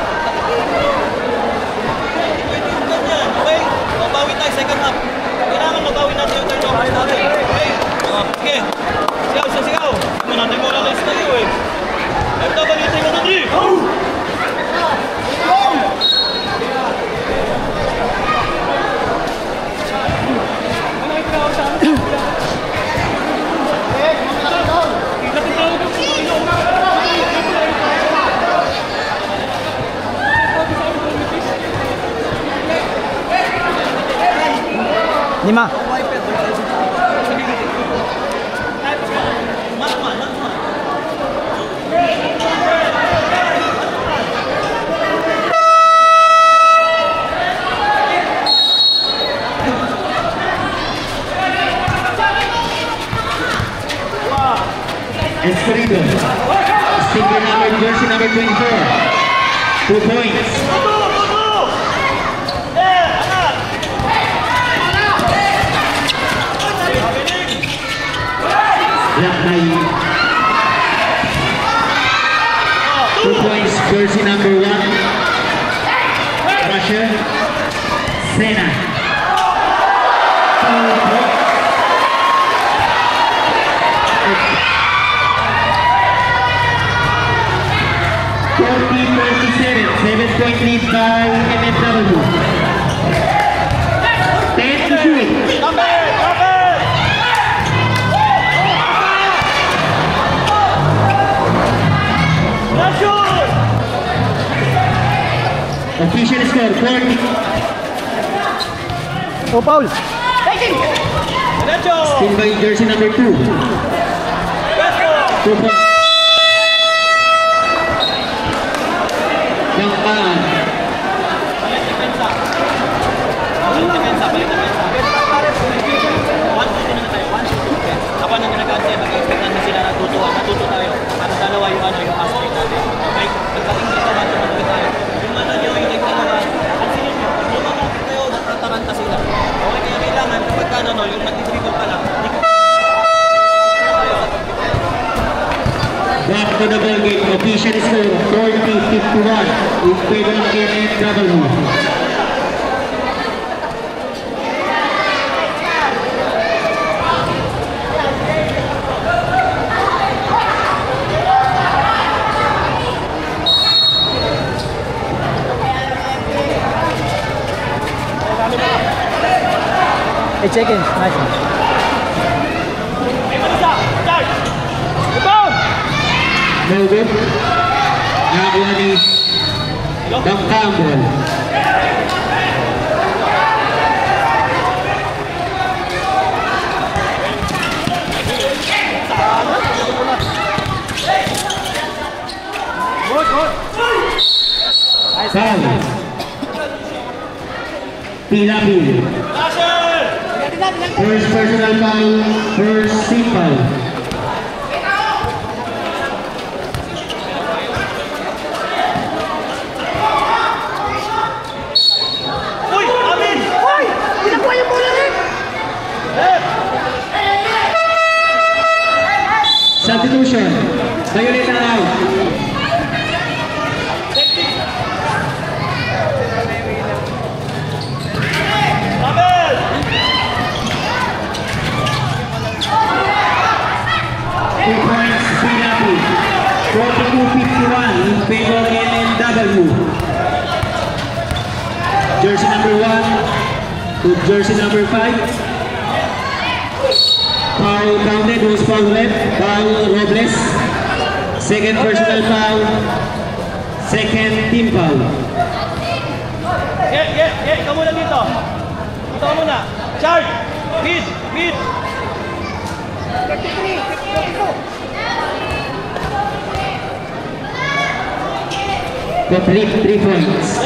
pwede yung ganyan, okay? Mabawi tayo second half. Kailangan mabawi natin yung third half natin. Okay? O, sige. Sigaw. Natin mo lang alis tayo eh. FWT mo na di! Lima. Escrito. Sticker number, jersey number 24. 2 points. Black by 2 points, jersey number 1. Russia. Sena. 2 points. Seven-point lead by MFW. 10 to shoot. Official score 40. Oh, foul. Still by jersey number 2. 2 points. Natuto tayo. Para dalawa yung aspect natin. Okay? Pagdating dito, matutuloy tayo. Yung nyo, yung nagdalawa, pansinin nyo, yung mamapit kayo, natataranta sila. Okay, kaya kailangan, kapag yung nag-dribble pa lang, back to the ball game. Official score 40-51 in favor of MFW. Hey, seconds. Nice one. No good. Nakakuha ni Dom Campbell. Foul. Pilapil. First personal foul, first team foul. Uy! Amin! Uy! Pinakuha yung bola rin! Substitution. substitution. Violate na out. Double! 2 points, Pinapi. 42-51 in favor NNW. Jersey number 1 to jersey number 5. Foul counted, was foul left, foul Robles. Second personal foul, second team foul. Ikaw muna dito. Ito ka muna. Chart! Mid! Mid! Complete 3 points.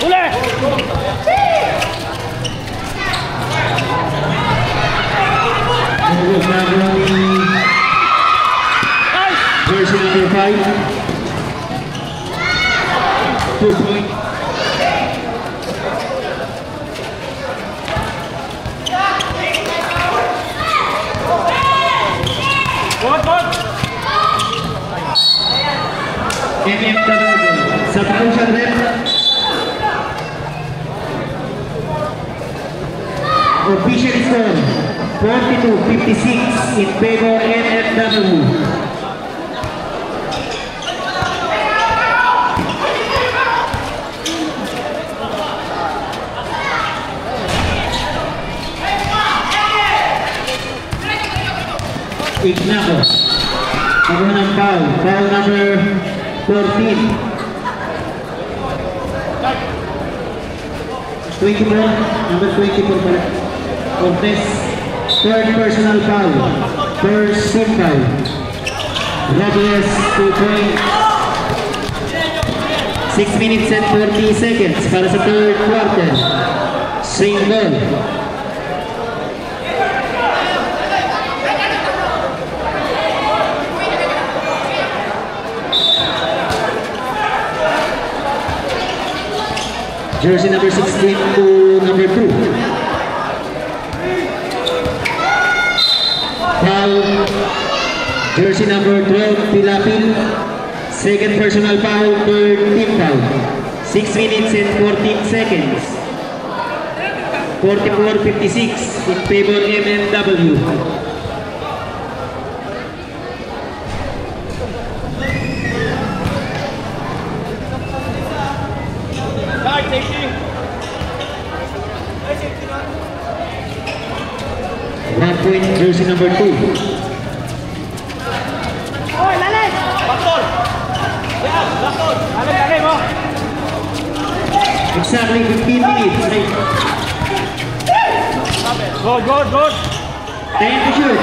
Uli! Jersey number 5. 2 points. Good! MMW. Substitution rep. Official score 42-56 in favor NMW. Ignaco. Ako ng foul. Foul number 14. 24. Number 24 pala. Cortez. Third personal foul. First team foul. Robles 2 points. 6 minutes and 40 seconds para sa third quarter. Swing ball. Jersey number 16 to number 2. Foul. Jersey number 12, Pilapil. Second personal foul, third team foul. 6 minutes and 14 seconds. 44-56 in favor MMW. Guard, safety! 1 point, jersey number 2. Backdoor! Yan! Backdoor! Lalim mo! Exactly 15 minutes. Good! 10 to shoot.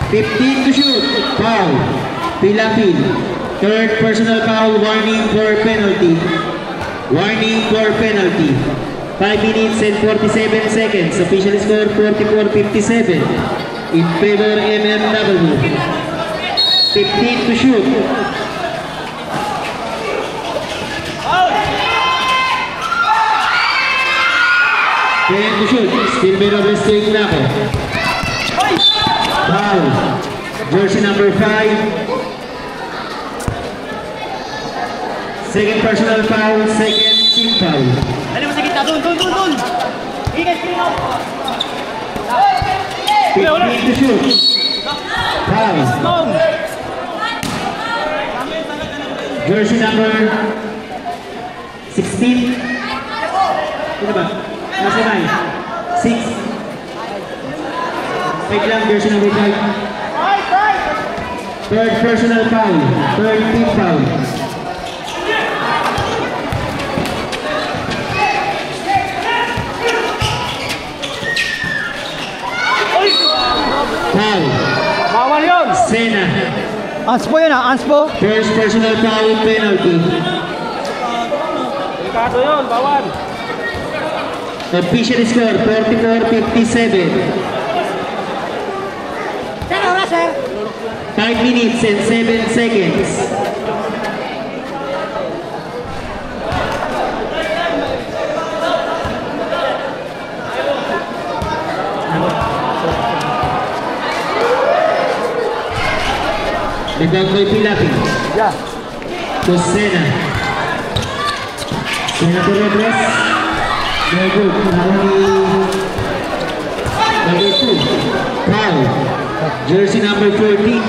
$15 to shoot. Foul. Pilapil. Third personal foul. Warning for penalty. 5 minutes and 47 seconds. Official score 44-57 in favor MMW. 15 to shoot. To shoot. Still may Robles to Ignaco. Foul. Jersey number 5. Second personal foul. Second team foul. Dali mo sa gitna! Dun! Ingat! 15 to shoot. Foul. Long! Jersey number 16. Ano ba? Nasa 9. 6. Wait lang, jersey number 5. Third personal foul. Third team foul. Foul. Bawal yun! Sena. Anspo yun ah, anspo. First personal foul penalty. Delikado yun, bawal! Official score 44-57. 5 minutes and 7 seconds. Rebound by Pilapi. To Sena. Sena to Rodriguez. No good. Number 2. Foul. Jersey number 14.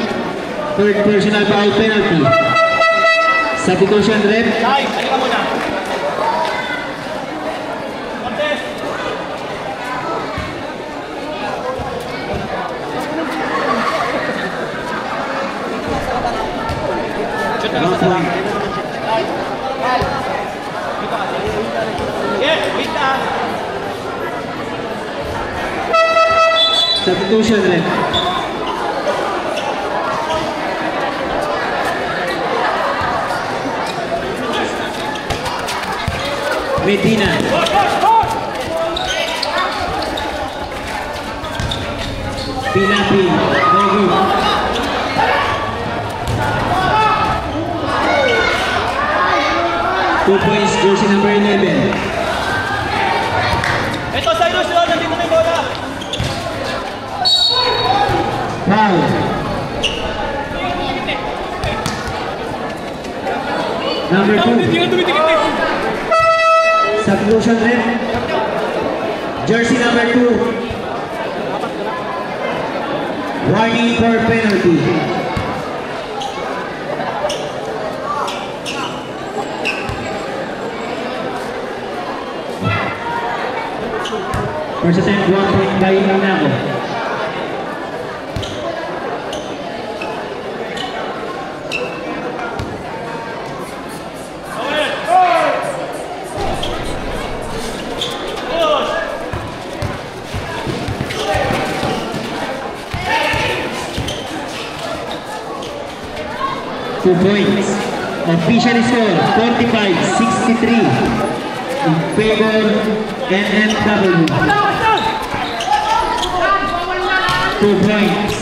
Third personal foul penalty. Substitution rep. Tay, halika muna. Cortez. Shoot na lang sa lang. Yes, wait na. Substitution rep. Medina. Pilapi. No good. Two points, jersey number 11. Ito, Cyrus, yun. Nandito na yung bola. Foul. Number 2. Substitution rep. Jersey number 2. Warning for penalty. First attempt, 1 point by Inago. Two points. Official score 45-63 in favor NMW. 2 points.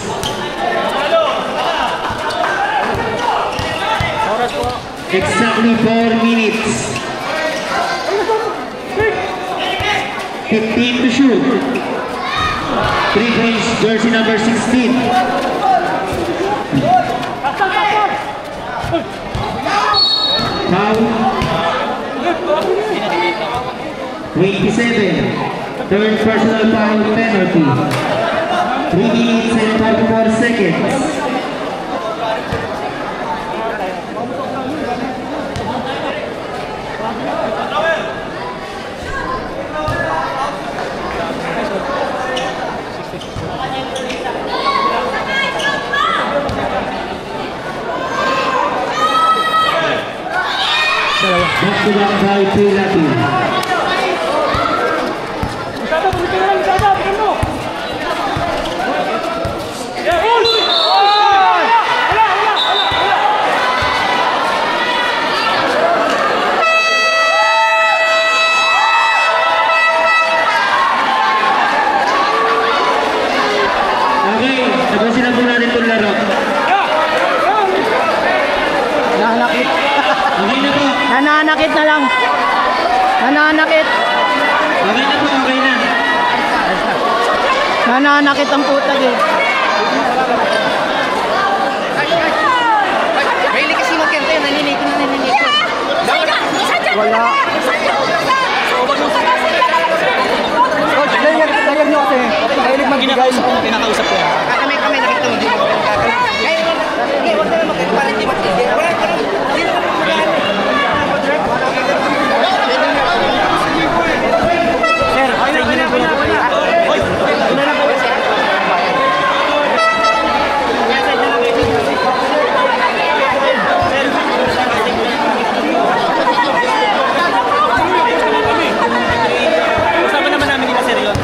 Exactly 4 minutes. 15 to shoot. 3 points, jersey number 16. Foul. 27. Third personal foul penalty. 3 minutes and 44 seconds. Back to back by Pilapi. Okay, tapusin na po natin itong laro. Nananakit. Okay na po. Nananakit na lang. Nananakit. Okay na po, okay na. Nananakit ang putag eh. Mahilig kasi magkanta yun, naninito na naninito. Wala. Coach, layag nyo kasi. Mahilig magbigay. Pinakausap ko. Kami nakita mo dito. Kaya, huwag na lang magkanta para hindi matigil. Wala. Sir, sa inyo na po na. Hoy, una na po. Kasama naman namin nila, sir, yun.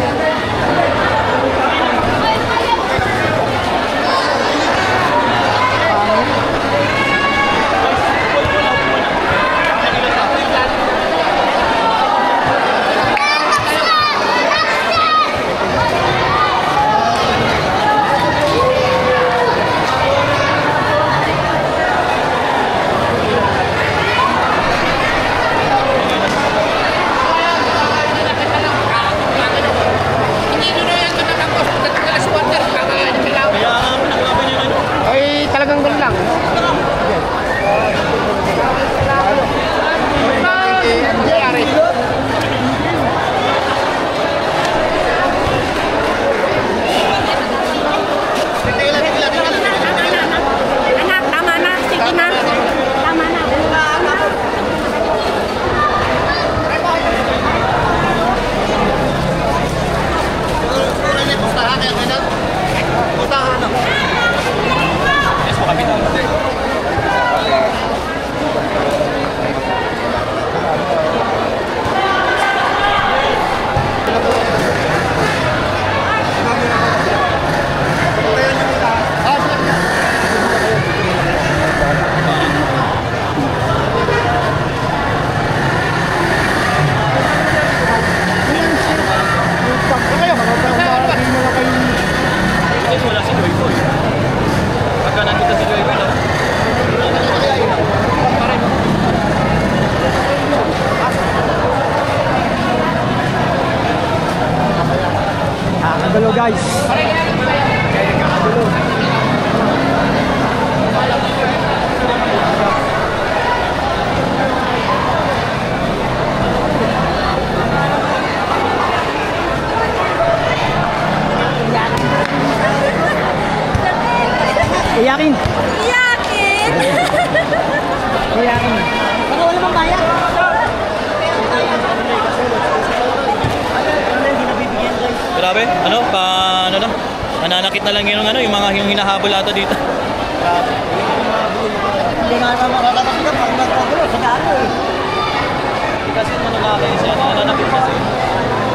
Nagkakagulo guys. Iyakin. Iyakin! Iyakin. Baka wala mang bayad. Grabe, ano, ano na? Mananakit na lang yun yung mga yung hinahabol ata dito. Hindi nga naman makakapit ka pag nagkagulo sa dati. Kasi mananakit siya, nananakit kasi.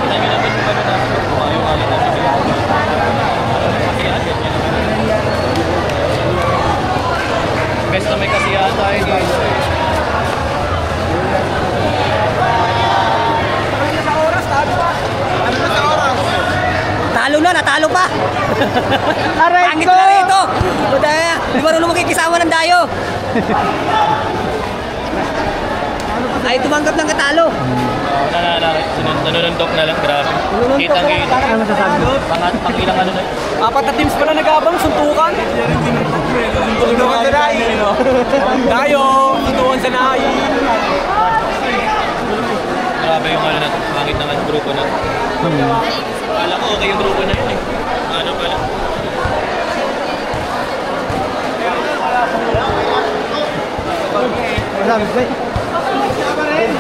Kita nyo naman yung ano na, yung alit na bibigyan. Best na may kasiyahan tayo guys. Talo na, natalo pa. Aray Pangit ko! na rito. Di ba nung makikisama ng dayo? Ay, tumanggap ng katalo. Nanunundok na lang, grabe. Kitang-kita. Ano masasabi mo? Pangilang ano na yun. Apat na teams pala nag-abang, suntukan. Suntukan sa dai. Dayo, suntukan sa nai. Grabe yung ano na, pangit naman grupo na. Kala ko okay yung grupo na yun eh. Ano pala? Masabi ko.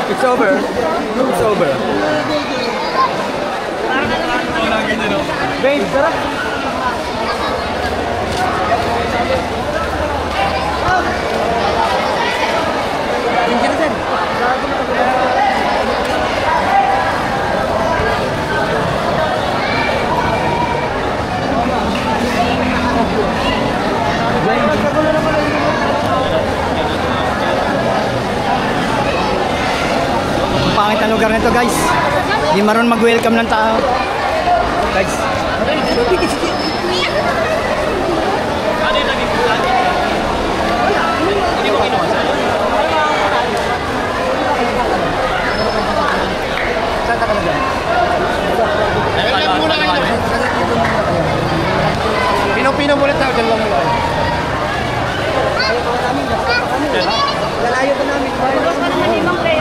It's over. It's over. Babe, tara. Pangit ang lugar nito guys. Hindi marunong mag-welcome ng tao. Guys. Ano yung naging plan? Hindi mo kinuha sa'yo? Saan ka talaga? Welcome muna kayo. Pino muna tayo. Diyan lang muna. Lalayo ka namin.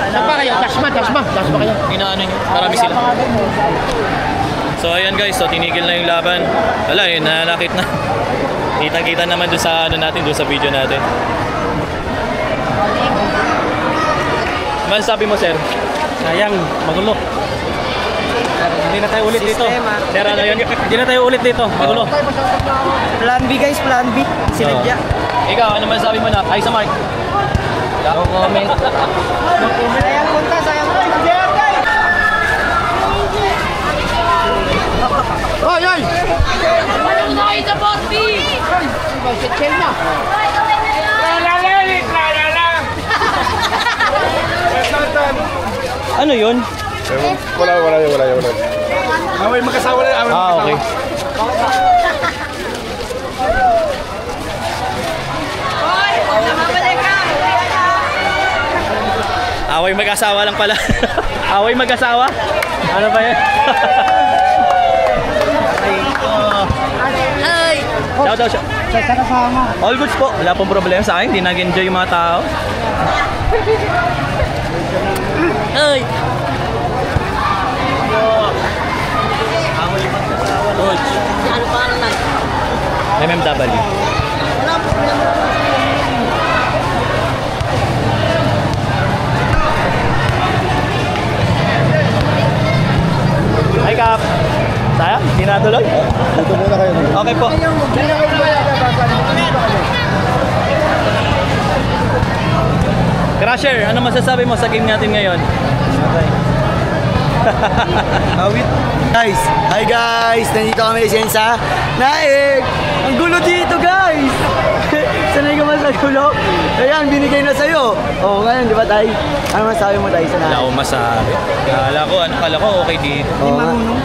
Saan pa kayo? Dasma kayo. Inaano nyo? Marami sila. So ayan guys, so tinigil na yung laban. Wala eh, nananakit na. Kita-kita naman doon sa ano natin, doon sa video natin. Ano sabi mo sir? Sayang, magulo. Hindi na tayo ulit dito. Sir, ano yun? Hindi na tayo ulit dito, magulo. Plan B guys, plan B. Sinadya. Ikaw, ano man sabi mo na? Ay sa mic. No comment. Sayang punta, sayang punta. Ay, ay! Ano na kayo sa boss B? Ano yun? Wala. Away magkasawa na. Okay. Hoy, huwag na mabalik ka. Away mag-asawa lang pala. Away mag-asawa? Ano ba yan? Ay! Shout out, Sa kasama. all goods po. Wala pong problema sa akin. Hindi nag-enjoy yung mga tao. Ay! Goods. Ano pa ang nag? MMW. Hi Kap. Sayang, hindi natuloy. Dito muna kayo. Okay po. Crusher, ano masasabi mo sa game natin ngayon? Guys, hi guys! Nandito kami sa Naik! Ang gulo dito guys! Sanay ka man sa gulo? Ayan, binigay na sa'yo. Oo, ngayon, di ba tayo? Ano masabi mo tayo sa Wala Naik? akong masabi. Kala ko okay dito. Hindi marunong.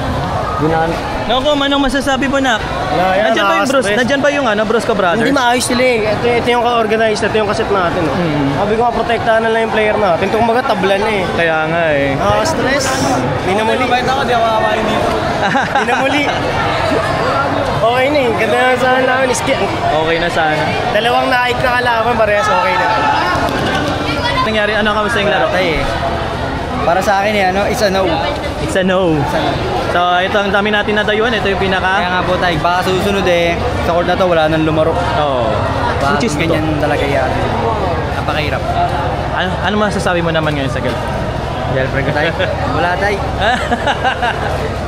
Naku, anong masasabi mo na? Nandiyan ba yung bros? Nandiyan ba yung Brosco Brothers? Hindi maayos sila eh. Ito yung ka-organized, ito yung kaset natin. Oh. Sabi ko nga, protektahan na lang yung player natin. Ito kumbaga tablan na eh. Kaya nga eh. Stress. Di na muli. Bakit ako, di ako kakain dito. Di na muli. Okay na eh. Ganda na sana namin. Okay na sana. Dalawang naik na kalaban, parehas okay na. Nangyari, ano kamusta yung laro? Para sa akin it's a no. It's a no. So ito ang dami natin na dayuan. Ito yung pinaka. Kaya nga po tayo, baka susunod sa court na to wala nang lumaro. Oo. Which is ganyan talaga yan. Napakahirap. Ano masasabi mo naman ngayon sa girl? Girlfriend ko tayo. Wala tayo.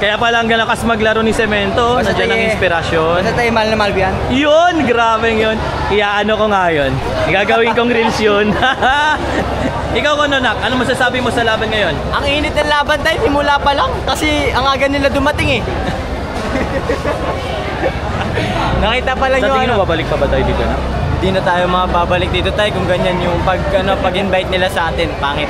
Kaya pala ang galakas maglaro ni Cemento. Nandiyan ang inspirasyon. Basta tayo, mahal na mahal yan. Yun! Grabe yun. Iaano ko nga yun. Gagawin kong reels yun. Ikaw, Kononak, ano masasabi mo sa laban ngayon? Ang init ng laban tayo, simula pa lang. Kasi ang aga nila dumating eh. Nakita pa lang Sa yung tingin mo, babalik pa ba tayo dito na? Hindi na tayo mababalik dito tayo kung ganyan yung pag-invite nila sa atin, pangit.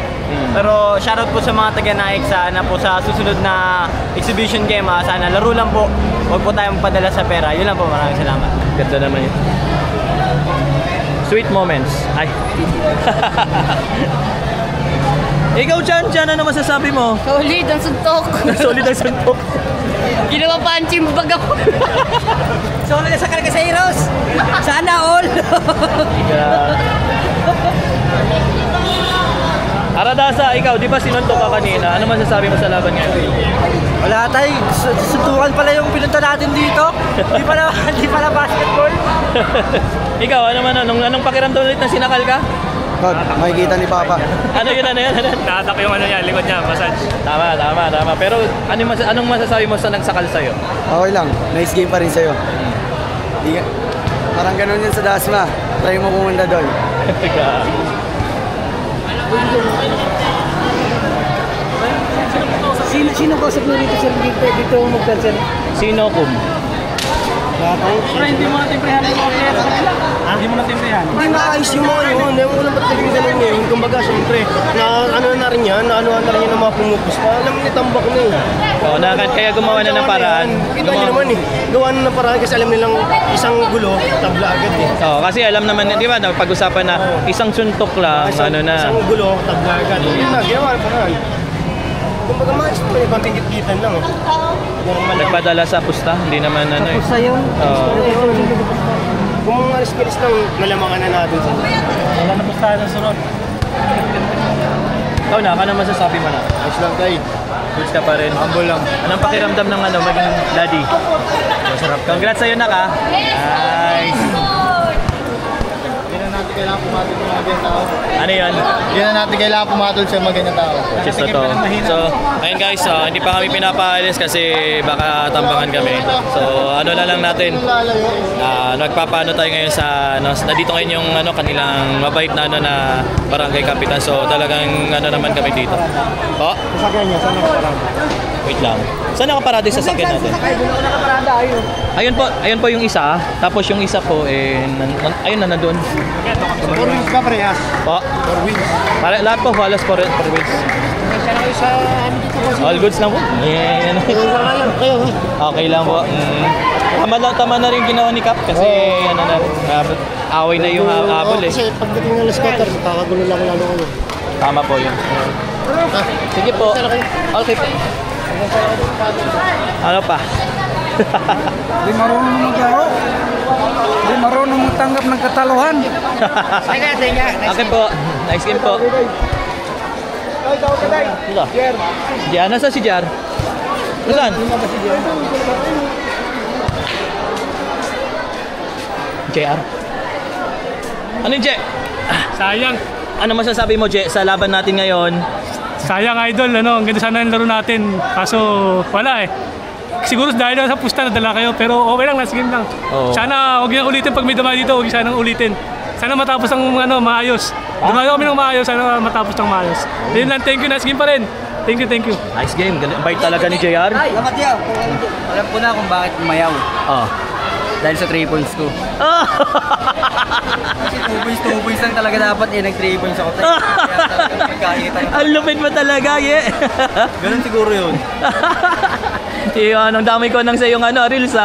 Pero shoutout po sa mga taga-Naik, sana po sa susunod na exhibition game, sana laro lang po. Huwag po tayong padala sa pera. Yun lang po, maraming salamat. Ganda naman yun. Sweet moments. Ay. Ikaw, Chan, ano masasabi mo? Solid ang suntok. Solid ang suntok. Ginawa punching bag ako. Solid na sa Carcaseros! Sana all! Aradasa, ikaw, di ba sinuntok ka kanina? Ano masasabi mo sa laban ngayon? Wala tayo, suntukan pala yung pinunta natin dito. Di pala basketball. Ikaw, ano man, anong pakiramdam ulit na sinakal ka? God, makikita ni Papa. Ano yun? Tatak yung likod niya, massage. Tama. Pero anong masasabi mo sa nagsakal sa'yo? Okay lang, nice game pa rin sa'yo. Parang ganun yun sa Dasma. Try mo pumunta doon. Sino kausap mo dito, sir? Dito mag-cancel? Sino kum? Hindi mo na timprehan yung order. Hindi mo na timprehan. Hindi maayos yung mga yun. Hindi mo lang ba't naging ganun ngayon. Kumbaga, syempre, ano na rin yan, na rin yan ng mga pumupus pa. Alam mo, tambak na eh. Oo, kaya gumawa na ng paraan. Kita nyo naman eh. Gawa na ng paraan kasi alam nilang isang gulo, tabla agad eh. Oo, kasi alam naman, di ba, pag-usapan na isang suntok lang, Isang gulo, tabla agad. Yun na, ginawa na paraan. Kumbaga, maayos naman eh, konting kitkitan lang eh. Nagpadala sa pusta, hindi naman Sa yun? Oo. Kung mga risk lang, malamangan na natin. Wala na pustahan ng sunod. Ikaw na, ano masasabi mo na? Nice lang tayo. Goods ka pa rin. Humble lang. Anong pakiramdam ng maging daddy? Masarap. Congrats sa'yo, Nak, ha? Nice. Hindi na natin kailangan pumatol ng mga ganyan tao. Ano yun? Hindi na natin kailangan pumatol sa mga ganyan tao. Just to. So, ayun guys, hindi pa kami pinapaalis kasi baka tambangan kami. So, ano na lang natin. Nagpapaano tayo ngayon sa nandito ngayon yung kanilang mabait na na barangay kapitan. So, talagang naman kami dito. Oh. Sasakyan niya, saan nakaparada? Wait lang. Saan nakaparada yung sasakyan natin? Nakaparada, ayun. Ayun po yung isa. Tapos yung isa po ayun na nandun. 4 wheels ka, parehas. Po. 4 wheels. Lahat po halos for wheels. Siya na kayo sa dito kasi. All goods lang po. Ayan. Kayo, Okay lang po. Tama na rin ginawa ni Cap kasi away na yung habol eh. Kasi pagdating ng scatter, kakagulo lang lalo kayo. Tama po yun. Sige po. Okay po. Ano pa? Hindi marunong maglaro. Hindi marunong magtanggap ng kataluhan. Okay po. Nice game po. Ito. Jar, nasa si Jar? Nasaan? JR? Ano yung Je? Sayang. Ano masasabi mo, Je, sa laban natin ngayon? Sayang idol, ang ganda sana ng laro natin. Kaso wala eh. Siguro dahil sa pusta nadala kayo, pero okay lang, last game lang. Oo. Sana huwag nyo ulitin pag may dama dito, huwag sana ulitin. Sana matapos ang maayos. Dumayo kami ng maayos, sana matapos ng maayos. Yun lang, thank you, nice game pa rin. Thank you. Nice game. Bait talaga ni JR. Salamat yan. Alam ko na kung bakit umayaw. Oh. Dahil sa 3 points ko. Kasi 2 points lang talaga dapat nag 3 points ako. Kaya talaga magkakita. Ang lupit mo talaga, Ye. Ganun siguro yun. Yung, ang dami ko nang sa yung reels